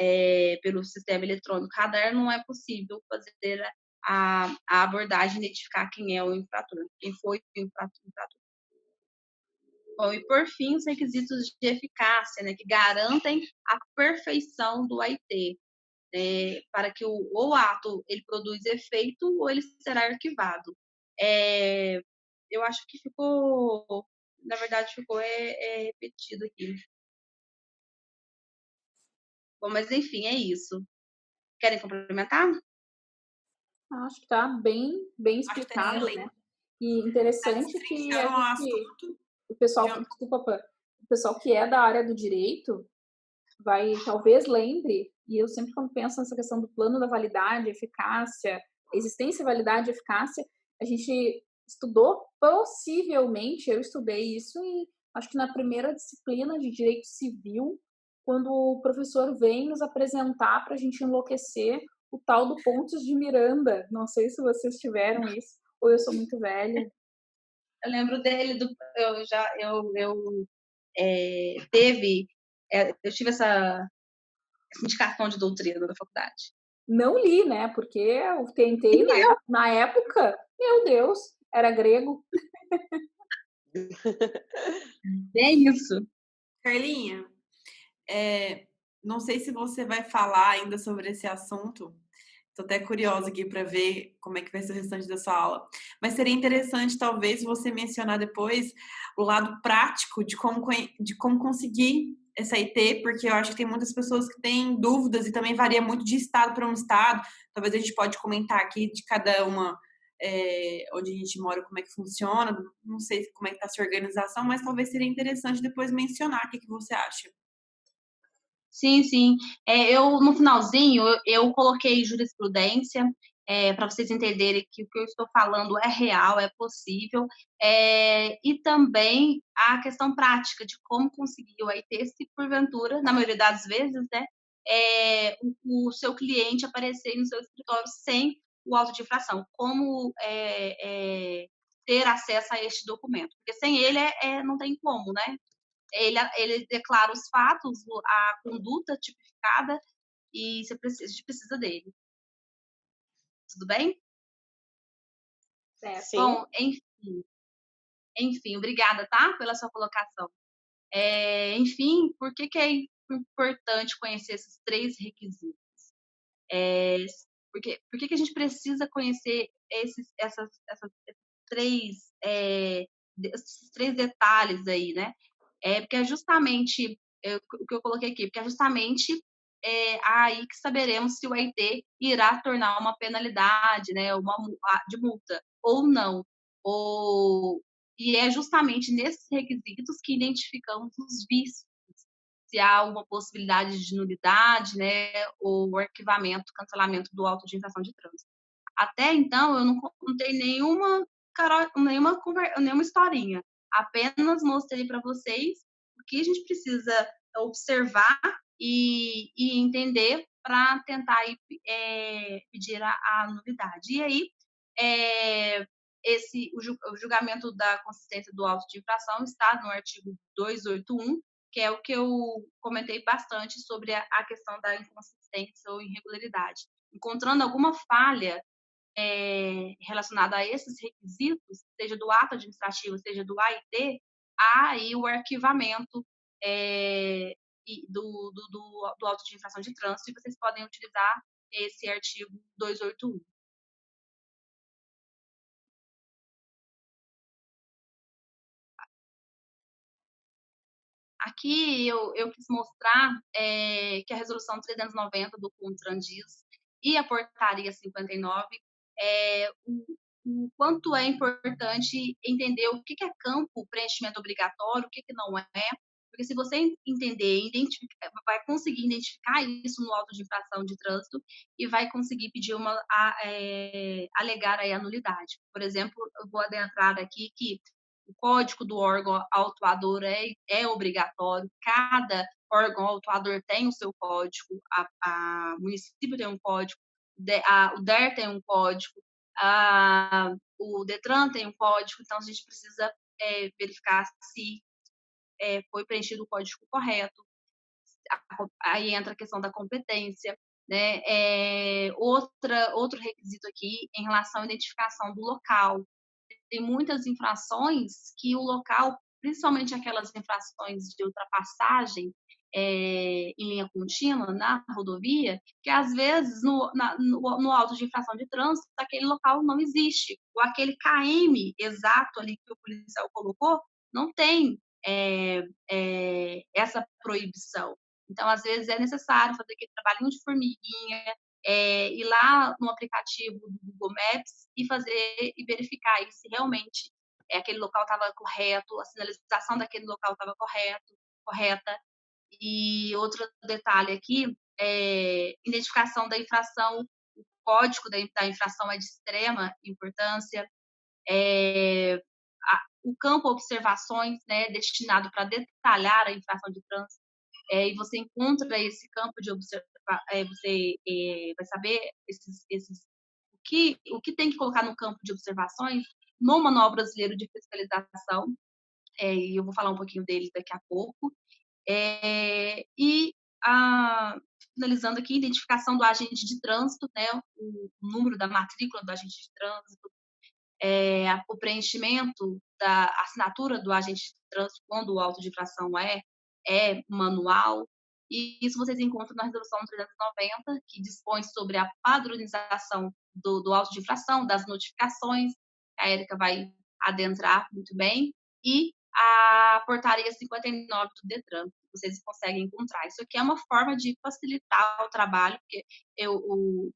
S2: pelo sistema eletrônico radar, não é possível fazer a abordagem, identificar quem é o infrator, quem foi o infrator. Bom, e por fim, os requisitos de eficácia, né, que garantem a perfeição do AIT, para que o ato ele produz efeito ou ele será arquivado. Eu acho que ficou, na verdade, ficou repetido aqui. Bom, mas enfim, é isso. Querem complementar?
S1: Acho que está bem explicado, né? E interessante que o pessoal, desculpa, Pan, o pessoal que é da área do direito vai, talvez lembre, e eu sempre quando penso nessa questão do plano da validade, eficácia, existência, validade, eficácia, a gente estudou, possivelmente, eu estudei isso acho que na primeira disciplina de direito civil, quando o professor vem nos apresentar para a gente enlouquecer o tal do Pontes de Miranda. Não sei se vocês tiveram isso, ou eu sou muito velha.
S2: Eu lembro dele, eu tive essa indicação de doutrina da faculdade.
S1: Não li, né? Porque eu tentei na época, meu Deus, era grego.
S2: É isso.
S5: Carlinha, não sei se você vai falar ainda sobre esse assunto, Tô até curiosa aqui para ver como é que vai ser o restante da sua aula. Mas seria interessante, talvez, você mencionar depois o lado prático de como conseguir essa IT, porque eu acho que tem muitas pessoas que têm dúvidas e também varia muito de estado para um estado. Talvez a gente pode comentar aqui de cada uma, onde a gente mora, como é que funciona. Não sei como é que está a sua organização, mas talvez seria interessante depois mencionar o que você acha.
S2: Sim, sim. Eu, no finalzinho, eu coloquei jurisprudência, para vocês entenderem que o que eu estou falando é real, é possível, e também a questão prática de como conseguir o IT se porventura, na maioria das vezes, né, o seu cliente aparecer no seu escritório sem o auto de infração. Como ter acesso a este documento? Porque sem ele não tem como, né? Ele declara os fatos, a conduta tipificada, e a gente precisa dele. Tudo bem?
S3: Certo.
S4: Sim.
S2: Bom, enfim, obrigada, tá? Pela sua colocação. Enfim, por que é importante conhecer esses 3 requisitos? Por que a gente precisa conhecer esses 3, esses 3 detalhes aí, né? Porque é justamente o que eu coloquei aqui, porque é justamente aí que saberemos se o IT irá tornar uma penalidade, né, de multa, ou não. E é justamente nesses requisitos que identificamos os vícios, se há uma possibilidade de nulidade, né, ou arquivamento, cancelamento do auto de infração de trânsito. Até então, eu não contei nenhuma historinha. Apenas mostrei para vocês o que a gente precisa observar e entender para tentar pedir a nulidade. E aí, o julgamento da consistência do auto de infração está no artigo 281, que é o que eu comentei bastante sobre a questão da inconsistência ou irregularidade. Encontrando alguma falha relacionada a esses requisitos, seja do ato administrativo, seja do AIT, há aí o arquivamento do auto de infração de trânsito, e vocês podem utilizar esse artigo 281. Aqui eu quis mostrar que a resolução 390 do CONTRAN diz, e a portaria 59, o quanto é importante entender o que é campo preenchimento obrigatório, o que não é, porque se você entender, vai conseguir identificar isso no auto de infração de trânsito e vai conseguir pedir alegar aí a nulidade. Por exemplo, eu vou adentrar aqui que o código do órgão autuador é obrigatório, cada órgão autuador tem o seu código, o município tem um código, o DER tem um código, o DETRAN tem um código, então a gente precisa verificar se foi preenchido o código correto. Aí entra a questão da competência, né? Outro requisito aqui em relação à identificação do local. Tem muitas infrações que o local, principalmente aquelas infrações de ultrapassagem em linha contínua na rodovia, que às vezes no auto de infração de trânsito aquele local não existe, ou aquele KM exato ali que o policial colocou não tem essa proibição. Então, às vezes, é necessário fazer aquele trabalhinho de formiguinha, ir lá no aplicativo do Google Maps e verificar aí se realmente aquele local estava correto, a sinalização daquele local estava correta. E outro detalhe aqui, identificação da infração, o código da infração é de extrema importância, o campo observações, né, destinado para detalhar a infração de trânsito, e você encontra esse campo de observação, você vai saber o que tem que colocar no campo de observações no Manual Brasileiro de Fiscalização, e eu vou falar um pouquinho dele daqui a pouco. Finalizando aqui, identificação do agente de trânsito, né, o número da matrícula do agente de trânsito, o preenchimento da assinatura do agente de trânsito quando o auto de infração é manual, E isso vocês encontram na Resolução 390, que dispõe sobre a padronização do auto de infração, das notificações, a Érica vai adentrar muito bem, e a portaria 59 do Detran, que vocês conseguem encontrar. Isso aqui é uma forma de facilitar o trabalho, porque o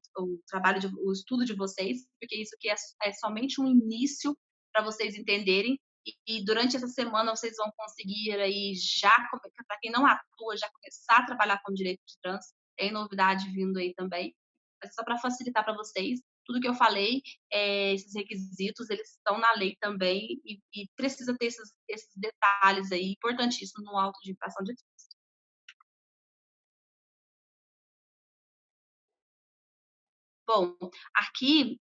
S2: estudo de vocês, porque isso aqui é somente um início para vocês entenderem, e durante essa semana vocês vão conseguir aí já, para quem não atua, já começar a trabalhar com direito de trânsito. Tem novidade vindo aí também, mas só para facilitar para vocês. Tudo que eu falei, esses requisitos, eles estão na lei também e precisa ter esses detalhes aí importantíssimos no auto de infração de trânsito. Bom, aqui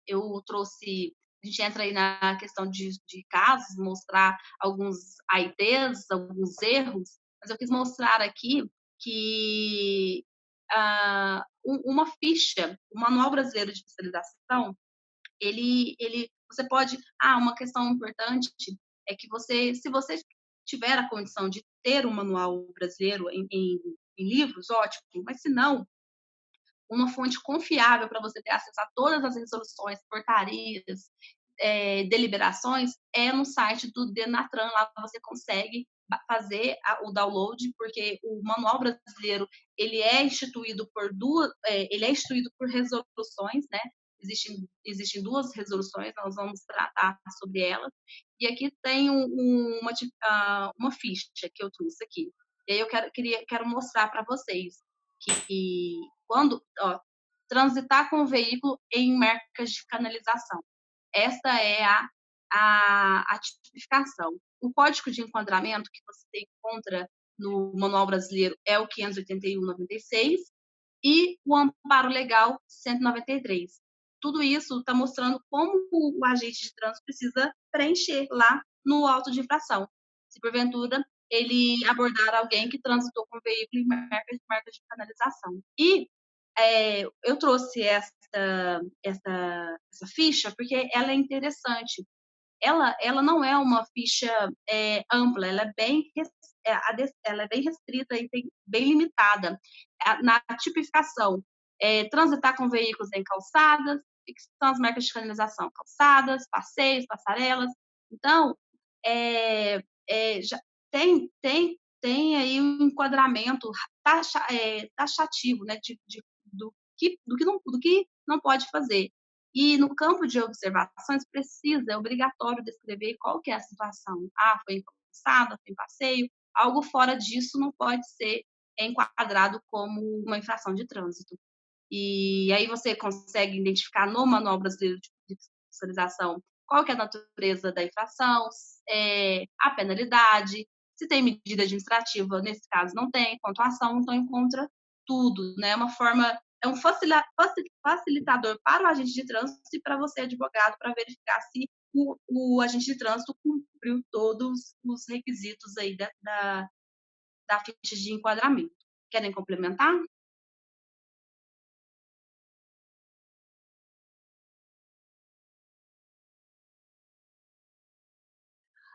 S2: eu trouxe, a gente entra aí na questão de casos, mostrar alguns AITs, alguns erros, mas eu quis mostrar aqui que uma ficha, o Manual Brasileiro de Fiscalização, você pode, uma questão importante é que se você tiver a condição de ter um manual brasileiro em livros, ótimo, mas se não, uma fonte confiável para você ter acesso a todas as resoluções, portarias, deliberações, é no site do Denatran. Lá você consegue fazer o download, porque o Manual Brasileiro ele é instituído por resoluções, né? Existem duas resoluções, nós vamos tratar sobre elas. E aqui tem uma ficha que eu trouxe aqui. E aí eu quero mostrar para vocês que quando transitar com o veículo em marcas de canalização. Esta é a tipificação. O código de enquadramento que você encontra no Manual Brasileiro é o 581/96 e o amparo legal 193. Tudo isso está mostrando como o agente de trânsito precisa preencher lá no auto de infração. Se porventura ele abordar alguém que transitou com o veículo em marcas de canalização. E eu trouxe essa ficha porque ela é interessante. Ela não é uma ficha ampla, ela é bem restrita e bem limitada. Na tipificação, transitar com veículos em calçadas, e que são as marcas de canalização, calçadas, passeios, passarelas. Então, já tem aí um enquadramento taxativo, né, do que não pode fazer. E no campo de observações é obrigatório descrever qual que é a situação. Foi em calçada, foi em passeio, algo fora disso não pode ser enquadrado como uma infração de trânsito. E aí você consegue identificar no Manual Brasileiro de Fiscalização qual que é a natureza da infração, a penalidade, se tem medida administrativa, nesse caso não tem, pontuação, então encontra tudo, né? É um facilitador para o agente de trânsito e para você, advogado, para verificar se o agente de trânsito cumpriu todos os requisitos aí da ficha de enquadramento. Querem complementar?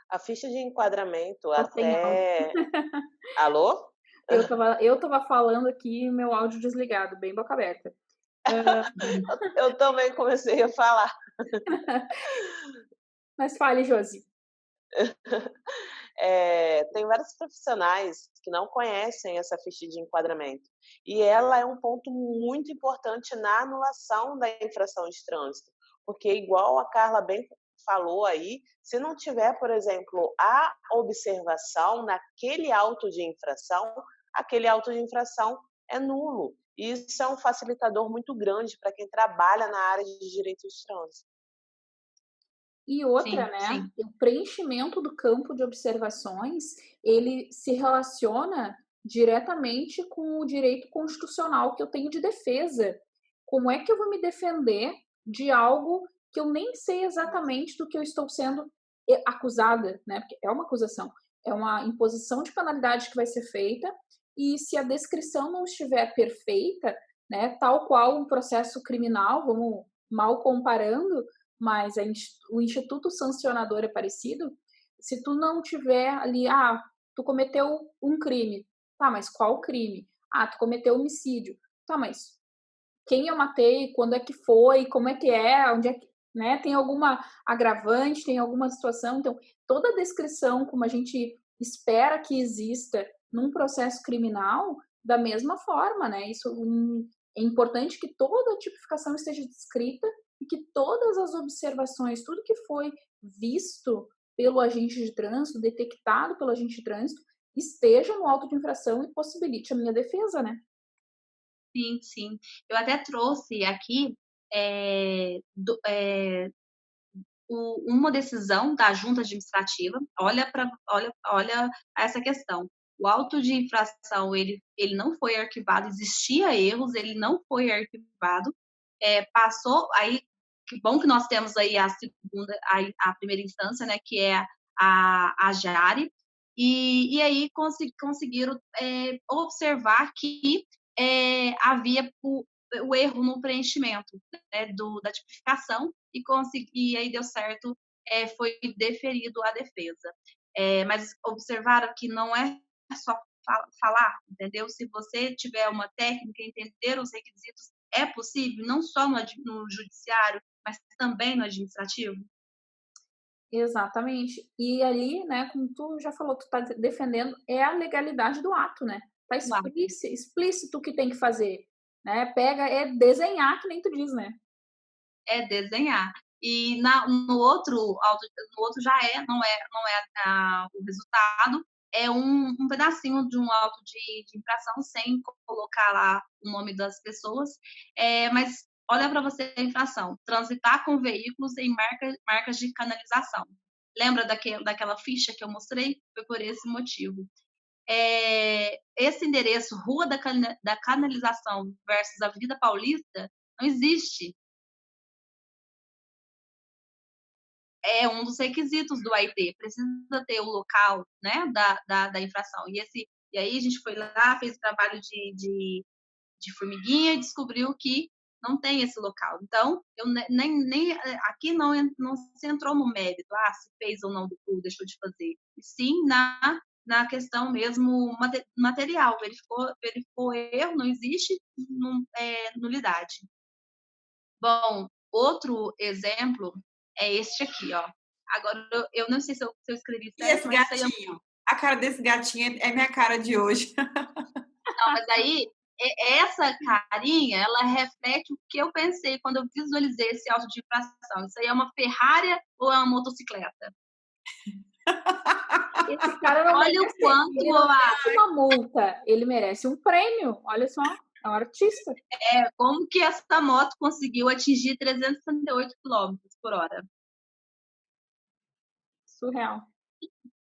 S4: A ficha de enquadramento até... Alô?
S1: Eu tava falando aqui, meu áudio desligado, bem boca aberta.
S4: Eu também comecei a falar.
S1: Mas fale, Josi.
S4: Tem vários profissionais que não conhecem essa ficha de enquadramento. E ela é um ponto muito importante na anulação da infração de trânsito. Porque, igual a Carla bem falou aí, se não tiver, por exemplo, a observação naquele auto de infração, aquele auto de infração é nulo. E isso é um facilitador muito grande para quem trabalha na área de direito de trânsito.
S1: E outra, né? Sim. O preenchimento do campo de observações, ele se relaciona diretamente com o direito constitucional que eu tenho de defesa. Como é que eu vou me defender de algo que eu nem sei exatamente do que eu estou sendo acusada, né? Porque é uma acusação, é uma imposição de penalidade que vai ser feita, e se a descrição não estiver perfeita, né, tal qual um processo criminal, vamos mal comparando, mas o instituto sancionador é parecido. Se tu não tiver ali, tu cometeu um crime, Tá, mas qual crime? Ah, tu cometeu homicídio. Tá, mas quem eu matei? Quando é que foi? Como é que é? Onde é que, né? Tem alguma agravante? Tem alguma situação? Então, toda a descrição como a gente espera que exista num processo criminal, da mesma forma, né? Isso é importante que toda a tipificação esteja descrita e que todas as observações, tudo que foi visto pelo agente de trânsito, detectado pelo agente de trânsito, esteja no auto de infração e possibilite a minha defesa, né?
S2: Sim, sim. Eu até trouxe aqui é, do- é, uma decisão da junta administrativa. Olha essa questão. O auto de infração, ele não foi arquivado, existia erros, ele não foi arquivado. Passou, aí, que bom que nós temos aí a segunda, a primeira instância, né, que é a Jari, e aí conseguiram observar que havia o erro no preenchimento, né, da tipificação, e aí deu certo, foi deferido a defesa. Mas observaram que não é só falar, entendeu? Se você tiver uma técnica, entender os requisitos, é possível, não só no judiciário, mas também no administrativo?
S1: Exatamente. E ali, né, como tu já falou, tu tá defendendo é a legalidade do ato, né? Tá
S2: Claro.
S1: explícito o que tem que fazer, né? Pega, é desenhar, que nem tu diz, né?
S2: É desenhar. E no outro já não é o resultado, é um pedacinho de um auto de infração sem colocar lá o nome das pessoas, mas olha para você a infração: transitar com veículos em marcas de canalização. Lembra daquela ficha que eu mostrei? Foi por esse motivo. Esse endereço, Rua da Canalização versus Avenida Paulista, não existe. É um dos requisitos do AIT, precisa ter o local, né, da infração. E aí a gente foi lá, fez o trabalho de formiguinha e descobriu que não tem esse local. Então, eu nem aqui não se entrou no mérito, se fez ou não, deixou de fazer. E sim na questão mesmo material, verificou erro, não existe nulidade. Bom, outro exemplo é este aqui, ó. Agora, eu não sei se eu escrevi
S5: E
S2: certo,
S5: esse
S2: mas isso aí...
S5: gatinho? A cara desse gatinho é minha cara de hoje.
S2: Não, mas aí, essa carinha, ela reflete o que eu pensei quando eu visualizei esse auto de infração. Isso aí é uma Ferrari ou é uma motocicleta?
S1: Esse cara não
S2: Olha o
S1: merece,
S2: quanto
S1: ele não merece uma multa, ele merece um prêmio. Olha só, é um artista.
S2: como que essa moto conseguiu atingir 368 km por hora.
S1: Surreal.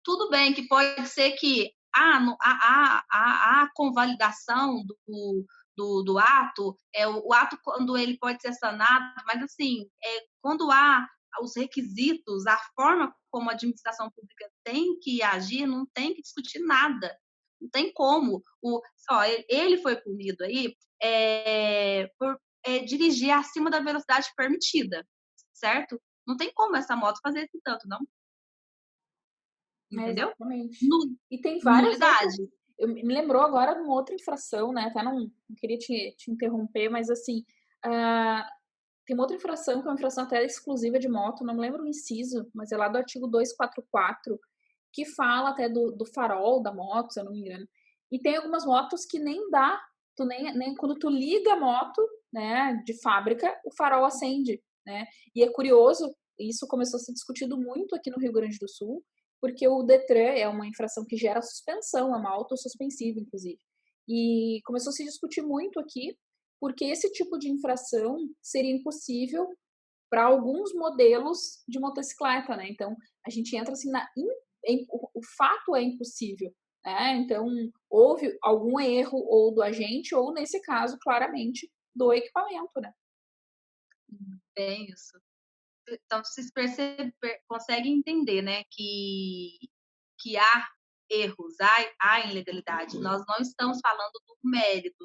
S2: Tudo bem que pode ser que a convalidação do ato, o ato quando ele pode ser sanado, mas assim, quando há os requisitos, a forma como a administração pública tem que agir, não tem que discutir nada. Não tem como. Ele foi punido aí por dirigir acima da velocidade permitida, certo? Não tem como essa moto fazer esse tanto, não. Entendeu?
S1: Exatamente. E tem várias
S2: Nulidade.
S1: outras. Me lembrou agora de uma outra infração, né? Até não queria te interromper, mas assim, tem uma outra infração que é uma infração até exclusiva de moto, não me lembro o inciso, mas é lá do artigo 244, que fala até do farol da moto, se eu não me engano. E tem algumas motos que nem dá, tu nem quando tu liga a moto, né, de fábrica, o farol acende, né? E é curioso, isso começou a ser discutido muito aqui no Rio Grande do Sul, porque o Detran é uma infração que gera suspensão, é uma autossuspensiva, inclusive. E começou a se discutir muito aqui, porque esse tipo de infração seria impossível para alguns modelos de motocicleta, né? Então, a gente entra assim o fato é impossível, né? Então, houve algum erro ou do agente ou, nesse caso, claramente, do equipamento, né?
S2: Bem isso. Então, vocês conseguem entender, né, que há erros, há ilegalidade. Nós não estamos falando do mérito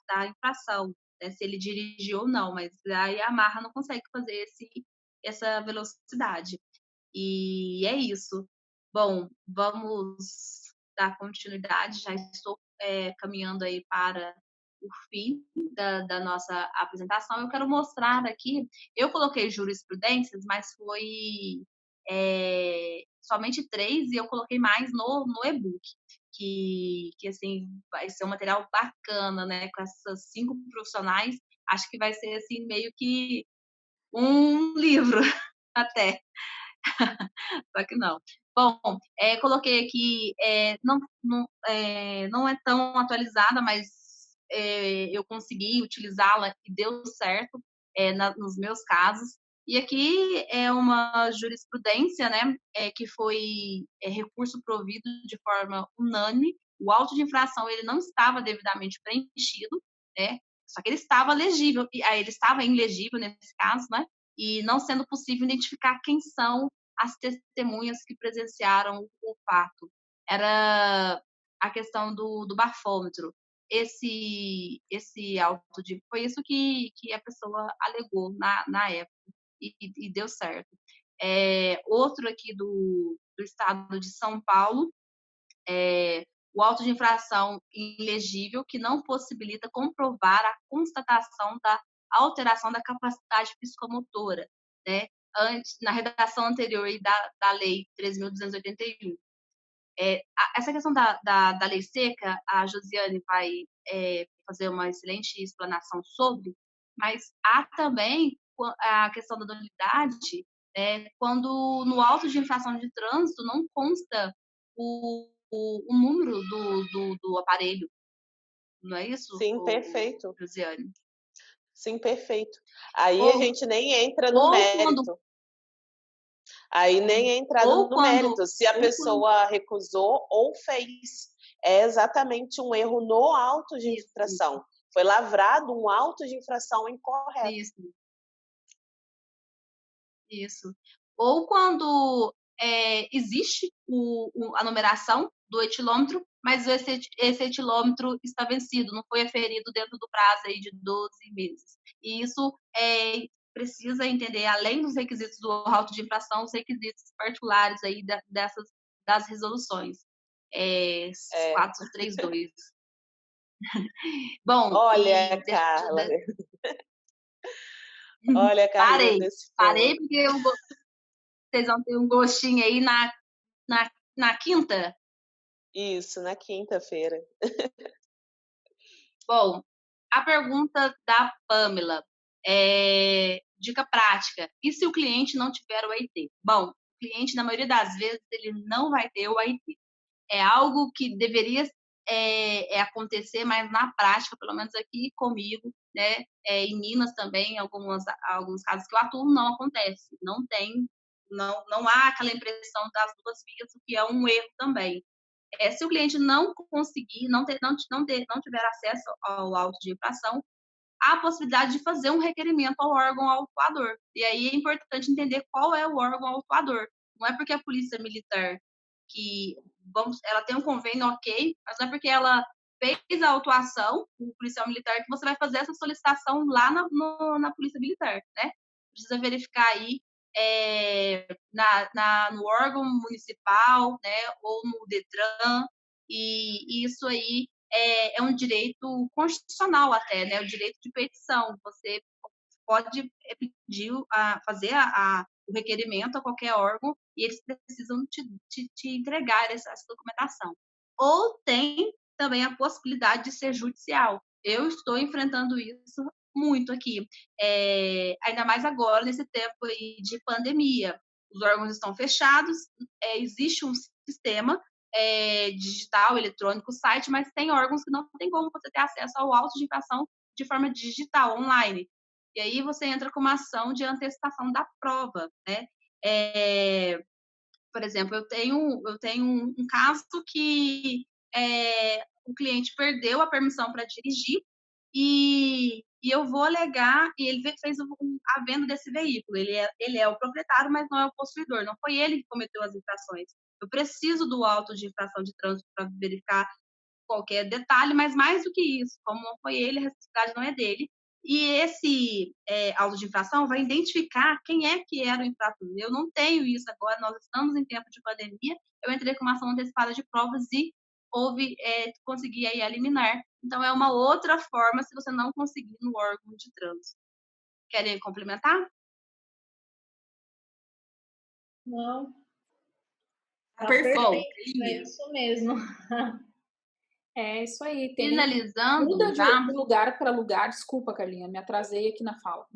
S2: da infração, né, se ele dirigiu ou não, mas aí a Marra não consegue fazer essa velocidade. E é isso. Bom, vamos dar continuidade, já estou caminhando aí para o fim da nossa apresentação. Eu quero mostrar aqui, eu coloquei jurisprudências, mas foi somente 3 e eu coloquei mais no e-book, que assim, vai ser um material bacana, né, com essas 5 profissionais, acho que vai ser assim, meio que um livro até. Só que não. Bom, coloquei aqui, não é tão atualizada, mas eu consegui utilizá-la e deu certo nos meus casos. E aqui é uma jurisprudência, né, que foi recurso provido de forma unânime. O auto de infração ele não estava devidamente preenchido, né, só que ele estava legível, ele estava ilegível nesse caso, né, e não sendo possível identificar quem são as testemunhas que presenciaram o fato. Era a questão do bafômetro. Esse auto de... Foi isso que a pessoa alegou na época e deu certo. Outro aqui do estado de São Paulo, o auto de infração ilegível que não possibilita comprovar a constatação da alteração da capacidade psicomotora, né? Na redação anterior da Lei 3.281. Essa questão da lei seca, a Josiane vai fazer uma excelente explanação sobre, mas há também a questão da nulidade, quando no auto de infração de trânsito não consta o número do aparelho, não é isso?
S4: Sim, perfeito.
S2: Josiane?
S4: Sim, perfeito. Aí a gente nem entra no mérito. Aí nem entra no mérito se a pessoa recusou ou fez. É exatamente um erro no auto de infração. Foi lavrado um auto de infração incorreto.
S2: Isso. Ou quando existe a numeração do etilômetro, mas esse etilômetro está vencido, não foi aferido dentro do prazo aí de 12 meses. E isso precisa entender, além dos requisitos do auto de infração, os requisitos particulares aí das resoluções. 432. Bom,
S4: olha, Carla. Olha, Carla,
S2: parei porque vocês vão ter um gostinho aí na quinta?
S4: Isso, na quinta-feira.
S2: Bom, a pergunta da Pamela. Dica prática. E se o cliente não tiver o AIT? Bom, o cliente, na maioria das vezes, ele não vai ter o AIT. É algo que deveria acontecer, mas na prática, pelo menos aqui comigo, né, em Minas também, alguns casos que eu atuo, não acontece. Não há aquela impressão das 2 vias, o que é um erro também. Se o cliente não conseguir, não tiver acesso ao auto de infração, há a possibilidade de fazer um requerimento ao órgão autuador. E aí é importante entender qual é o órgão autuador. Não é porque a Polícia Militar, ela tem um convênio ok, mas não é porque ela fez a autuação, o policial militar, que você vai fazer essa solicitação lá na Polícia Militar, né? Precisa verificar aí no órgão municipal, né, ou no Detran, e isso aí é um direito constitucional até, né, o direito de petição. Você pode pedir fazer o requerimento a qualquer órgão e eles precisam te entregar essa documentação. Ou tem também a possibilidade de ser judicial. Eu estou enfrentando isso muito aqui, ainda mais agora, nesse tempo aí de pandemia. Os órgãos estão fechados, existe um sistema digital, eletrônico, site, mas tem órgãos que não tem como você ter acesso ao auto de infração de forma digital, online. E aí você entra com uma ação de antecipação da prova, né? Por exemplo, eu tenho um caso que o cliente perdeu a permissão para dirigir e eu vou alegar, e ele fez a venda desse veículo. Ele é o proprietário, mas não é o possuidor. Não foi ele que cometeu as infrações. Eu preciso do auto de infração de trânsito para verificar qualquer detalhe, mas mais do que isso, como não foi ele, a responsabilidade não é dele. E esse auto de infração vai identificar quem é que era o infrator. Eu não tenho isso agora, nós estamos em tempo de pandemia, eu entrei com uma ação antecipada de provas e conseguir aí a liminar. Então, é uma outra forma se você não conseguir no órgão de trânsito. Querem complementar?
S3: Não,
S5: Tá
S3: tá
S5: perfeito.
S2: Bom,
S3: perfeito, é isso mesmo.
S1: É isso aí.
S2: finalizando
S1: Muda
S2: já.
S1: de lugar para lugar. Desculpa, Carlinha, me atrasei aqui na fala.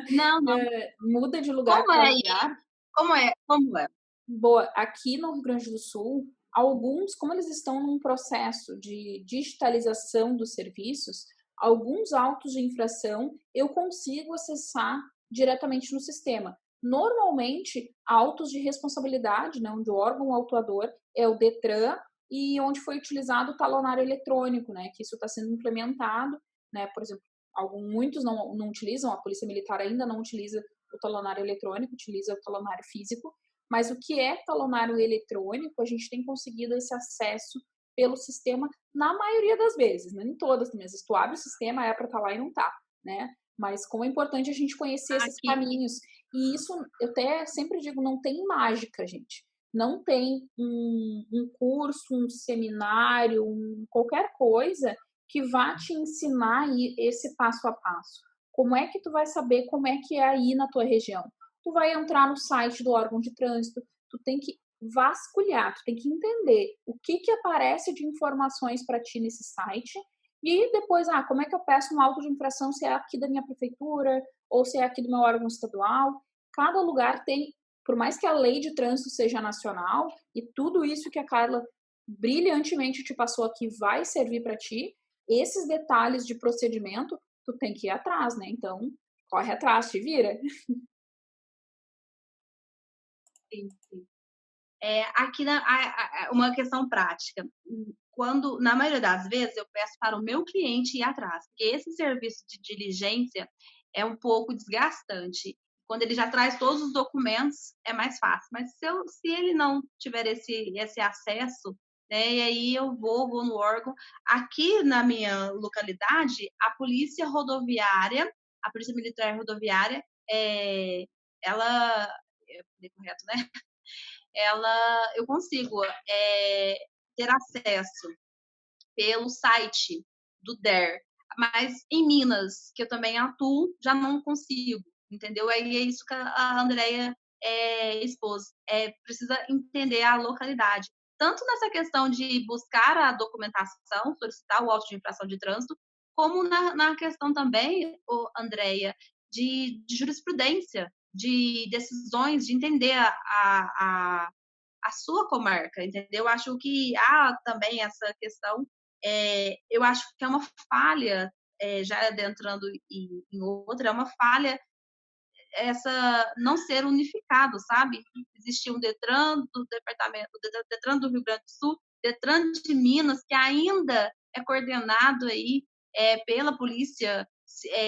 S2: Não, não.
S1: Muda de lugar
S2: Como
S1: para
S2: é aí?
S1: lugar.
S2: Como é?
S1: Boa, aqui no Rio Grande do Sul, alguns, como eles estão num processo de digitalização dos serviços, alguns autos de infração eu consigo acessar diretamente no sistema. Normalmente, autos de responsabilidade, né, onde o órgão autuador é o Detran e onde foi utilizado o talonário eletrônico, né, que isso está sendo implementado, né, por exemplo, muitos não utilizam, a Polícia Militar ainda não utiliza o talonário eletrônico, utiliza o talonário físico, mas o que é talonário eletrônico, a gente tem conseguido esse acesso pelo sistema na maioria das vezes, né? Em todas, mas se tu abre o sistema é para estar lá e não tá, né? Mas como é importante a gente conhecer esses
S2: Aqui,
S1: caminhos. E isso, eu até sempre digo, não tem mágica, gente. Não tem um curso, um seminário, qualquer coisa que vá te ensinar esse passo a passo. Como é que tu vai saber como é que é aí na tua região? Tu vai entrar no site do órgão de trânsito, tu tem que vasculhar, tu tem que entender o que aparece de informações para ti nesse site e depois, como é que eu peço um auto de infração, se é aqui da minha prefeitura ou se é aqui do meu órgão estadual. Cada lugar tem, por mais que a lei de trânsito seja nacional e tudo isso que a Carla brilhantemente te passou aqui vai servir para ti, esses detalhes de procedimento, tu tem que ir atrás, né? Então, corre atrás, te vira.
S2: sim, sim. Aqui uma questão prática. Quando, na maioria das vezes, eu peço para o meu cliente ir atrás, porque esse serviço de diligência é um pouco desgastante. Quando ele já traz todos os documentos, é mais fácil. Mas se ele não tiver esse acesso, né, e aí eu vou no órgão. Aqui na minha localidade, a Polícia Rodoviária, a Polícia Militar Rodoviária, ela, é correto, né? Eu consigo ter acesso pelo site do DER, mas em Minas, que eu também atuo, já não consigo, entendeu? Aí é isso que a Andrea expôs. Precisa entender a localidade. Tanto nessa questão de buscar a documentação, solicitar o auto de infração de trânsito, como na questão também, Andrea, de jurisprudência, de decisões, de entender a sua comarca, entendeu? Acho que há também essa questão, eu acho que é uma falha, já adentrando em outra, é uma falha essa não ser unificado, sabe? Existia um Detran do departamento, Detran do Rio Grande do Sul, Detran de Minas, que ainda é coordenado aí pela Polícia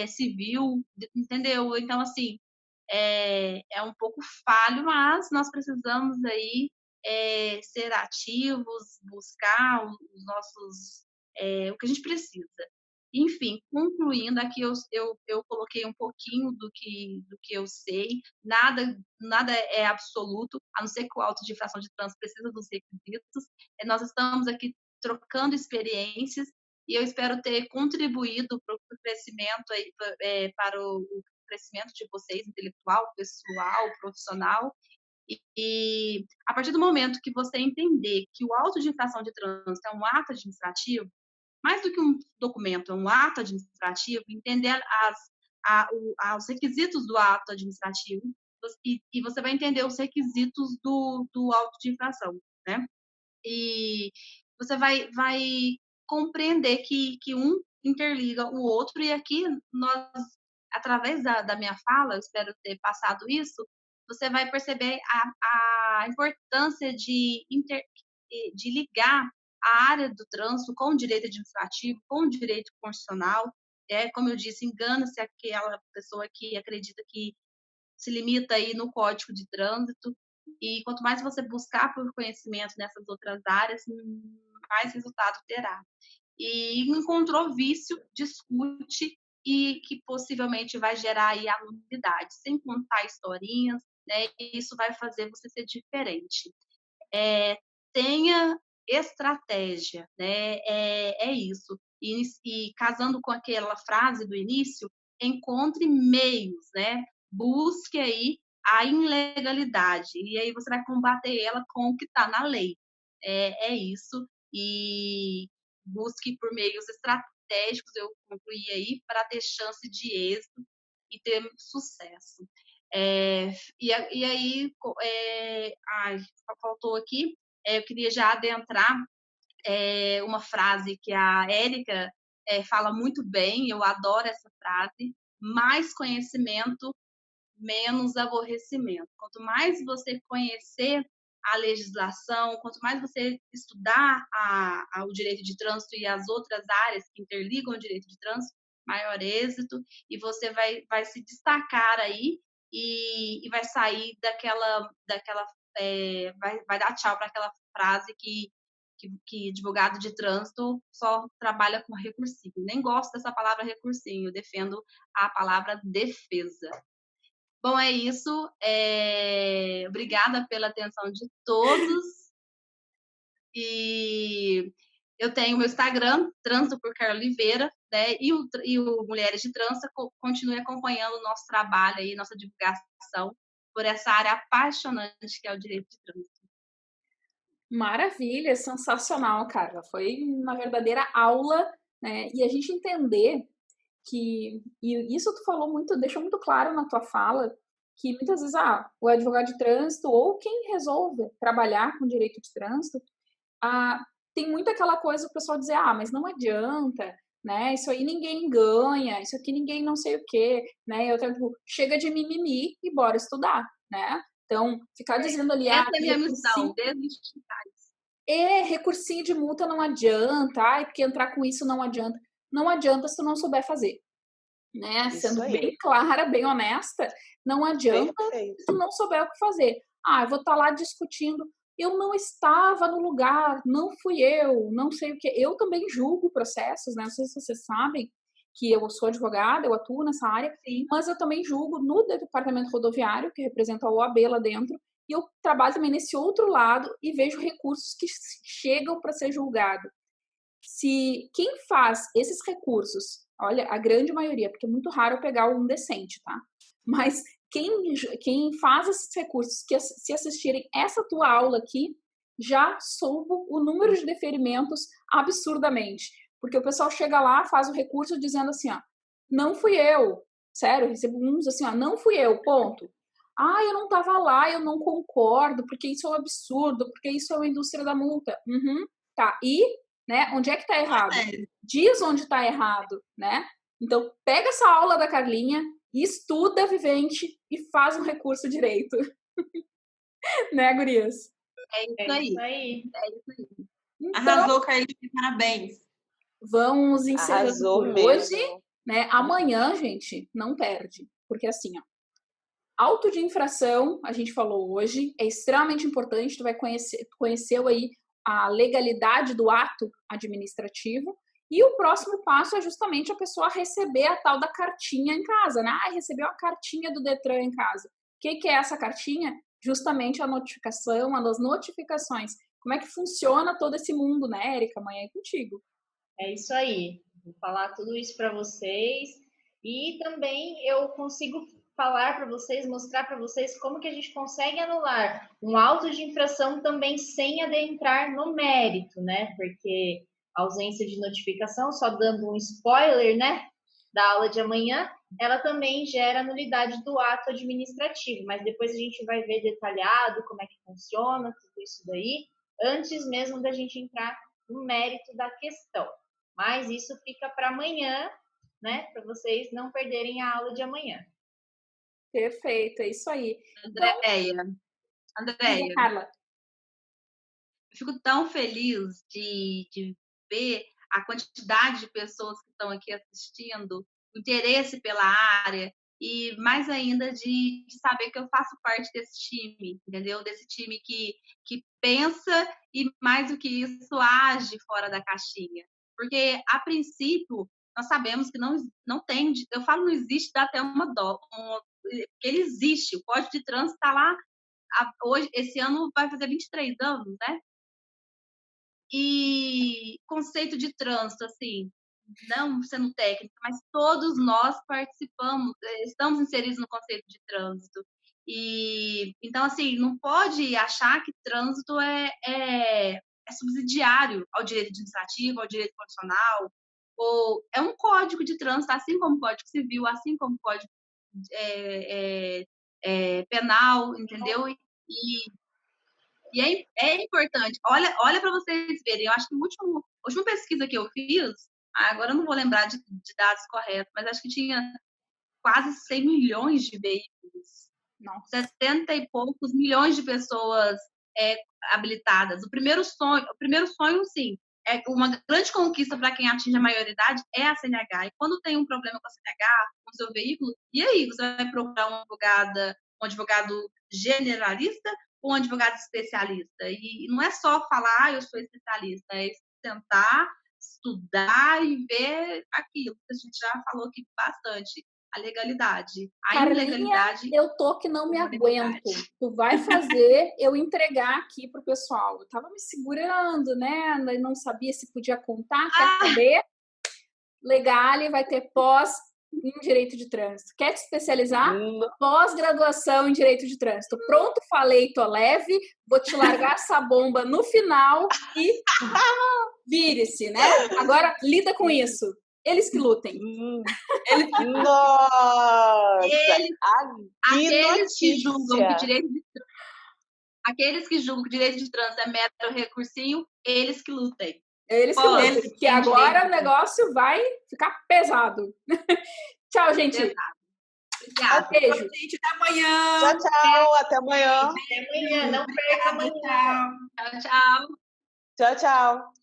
S2: Civil, entendeu? Então, assim, é um pouco falho, mas nós precisamos aí ser ativos, buscar os nossos, o que a gente precisa. Enfim, concluindo, aqui eu coloquei um pouquinho do que eu sei, nada é absoluto, a não ser que o auto de infração de trânsito precisa dos requisitos. Nós estamos aqui trocando experiências e eu espero ter contribuído para o crescimento, para o crescimento de vocês, intelectual, pessoal, profissional. E a partir do momento que você entender que o auto de infração de trânsito é um ato administrativo, mais do que um documento, é um ato administrativo, entender os requisitos do ato administrativo e você vai entender os requisitos do auto de infração, né? E você vai compreender que um interliga o outro e aqui nós, através da minha fala, eu espero ter passado isso, você vai perceber a importância de ligar a área do trânsito com o direito administrativo, com o direito constitucional. Como eu disse, engana-se aquela pessoa que acredita que se limita aí no Código de Trânsito, e quanto mais você buscar por conhecimento nessas outras áreas, mais resultado terá. E encontrou vício, discute e que possivelmente vai gerar aí a nulidade, sem contar historinhas, né? E isso vai fazer você ser diferente. Tenha estratégia, né? É isso. E casando com aquela frase do início, encontre meios, né? Busque aí a ilegalidade e aí você vai combater ela com o que está na lei. É isso. E busque por meios estratégicos, eu concluí aí, para ter chance de êxito e ter sucesso. E aí, faltou aqui, eu queria já adentrar uma frase que a Érica fala muito bem, eu adoro essa frase: mais conhecimento, menos aborrecimento. Quanto mais você conhecer a legislação, quanto mais você estudar o direito de trânsito e as outras áreas que interligam o direito de trânsito, maior êxito, e você vai se destacar aí e vai sair daquela vai dar tchau para aquela frase que advogado de trânsito só trabalha com recursinho. Nem gosto dessa palavra recursinho, eu defendo a palavra defesa. Bom, é isso. Obrigada pela atenção de todos. E eu tenho o meu Instagram, Trânsito por Carla Oliveira, né? E o Mulheres de Trânsito continue acompanhando o nosso trabalho aí, nossa divulgação por essa área apaixonante que é o direito de trânsito.
S1: Maravilha, sensacional, Carla. Foi uma verdadeira aula, né? E a gente entender que, e isso tu falou muito, deixou muito claro na tua fala, que muitas vezes o advogado de trânsito ou quem resolve trabalhar com direito de trânsito, tem muito aquela coisa o pessoal dizer, mas não adianta, né? Isso aí ninguém ganha, isso aqui ninguém não sei o quê, né? Eu tipo, chega de mimimi e bora estudar, né? Então, ficar dizendo ali,
S2: essa é a minha missão,
S1: recursinho de multa não adianta, porque entrar com isso não adianta. Não adianta se tu não souber fazer, né? Sendo bem clara, bem honesta, não adianta se tu não souber o que fazer. Eu vou estar lá discutindo, eu não estava no lugar, não fui eu, não sei o que. Eu também julgo processos, né? Não sei se vocês sabem que eu sou advogada, eu atuo nessa área,
S2: sim,
S1: mas eu também julgo no departamento rodoviário, que representa a OAB lá dentro, e eu trabalho também nesse outro lado e vejo recursos que chegam para ser julgado. Se quem faz esses recursos, olha, a grande maioria, porque é muito raro eu pegar um decente, tá? Mas quem faz esses recursos, que se assistirem essa tua aula aqui, já soube o número de deferimentos absurdamente. Porque o pessoal chega lá, faz o recurso dizendo assim, não fui eu. Sério, recebo uns assim, não fui eu, ponto. Eu não estava lá, eu não concordo, porque isso é um absurdo, porque isso é uma indústria da multa. Tá, e, né, onde é que tá errado? Diz onde tá errado, né? Então, pega essa aula da Carlinha, estuda vivente e faz um recurso direito. Né, gurias?
S2: É isso aí.
S5: Então, arrasou, Carlinha, parabéns.
S1: Vamos encerrando por hoje. Né? Amanhã, gente, não perde. Porque assim, auto de infração, a gente falou hoje, é extremamente importante. Tu vai conheceu aí a legalidade do ato administrativo. E o próximo passo é justamente a pessoa receber a tal da cartinha em casa, né? Recebeu a cartinha do Detran em casa. O que é essa cartinha? Justamente a notificação, as notificações. Como é que funciona todo esse mundo, né, Érica? Amanhã é contigo.
S3: É isso aí. Vou falar tudo isso para vocês. E também eu consigo falar para vocês, mostrar para vocês como que a gente consegue anular um auto de infração também sem adentrar no mérito, né? Porque a ausência de notificação, só dando um spoiler, né, da aula de amanhã, ela também gera nulidade do ato administrativo, mas depois a gente vai ver detalhado como é que funciona tudo isso daí, antes mesmo da gente entrar no mérito da questão. Mas isso fica para amanhã, né, para vocês não perderem a aula de amanhã.
S1: Perfeito, é isso aí.
S2: Andréia,
S1: Carla.
S2: Eu fico tão feliz de ver a quantidade de pessoas que estão aqui assistindo, o interesse pela área e mais ainda de saber que eu faço parte desse time, entendeu? Desse time que pensa e mais do que isso age fora da caixinha. Porque, a princípio, nós sabemos que não tem, eu falo não existe, dá até uma dó, porque ele existe, o Código de Trânsito está lá, hoje, esse ano vai fazer 23 anos, né? E conceito de trânsito, assim, não sendo técnica, mas todos nós participamos, estamos inseridos no conceito de trânsito. E então, assim, não pode achar que trânsito é subsidiário ao direito administrativo, ao direito constitucional, ou é um código de trânsito, assim como o Código Civil, assim como o Código penal, entendeu? E é importante. Olha para vocês verem. Eu acho que a última pesquisa que eu fiz, agora eu não vou lembrar de dados corretos, mas acho que tinha quase 100 milhões de veículos.
S1: Não.
S2: 70 e poucos milhões de pessoas habilitadas. O primeiro sonho, sim, é uma grande conquista para quem atinge a maioridade é a CNH. E quando tem um problema com a CNH, com o seu veículo, e aí? Você vai procurar um advogado generalista ou um advogado especialista? E não é só falar, eu sou especialista, é tentar estudar e ver aquilo que a gente já falou aqui bastante. A legalidade. A ilegalidade.
S1: Eu tô que não me aguento. Tu vai fazer eu entregar aqui pro pessoal. Eu tava me segurando, né? Não sabia se podia contar. Quer saber? Legale vai ter pós em direito de trânsito. Quer te especializar? Pós-graduação em direito de trânsito. Pronto, falei, tô leve. Vou te largar essa bomba no final e vire-se, né? Agora lida com isso. Eles que lutem.
S4: Nossa!
S2: Aqueles que julgam que direito de trânsito é mero recursinho, eles que lutem.
S1: Eles que lutem, porque agora o negócio vai ficar pesado. Tchau, gente.
S2: Obrigada.
S1: Beijo.
S5: Gente, até amanhã.
S4: Tchau, tchau. Até amanhã.
S3: Até amanhã. Não perca amanhã.
S2: Tchau, tchau.
S4: Tchau, tchau.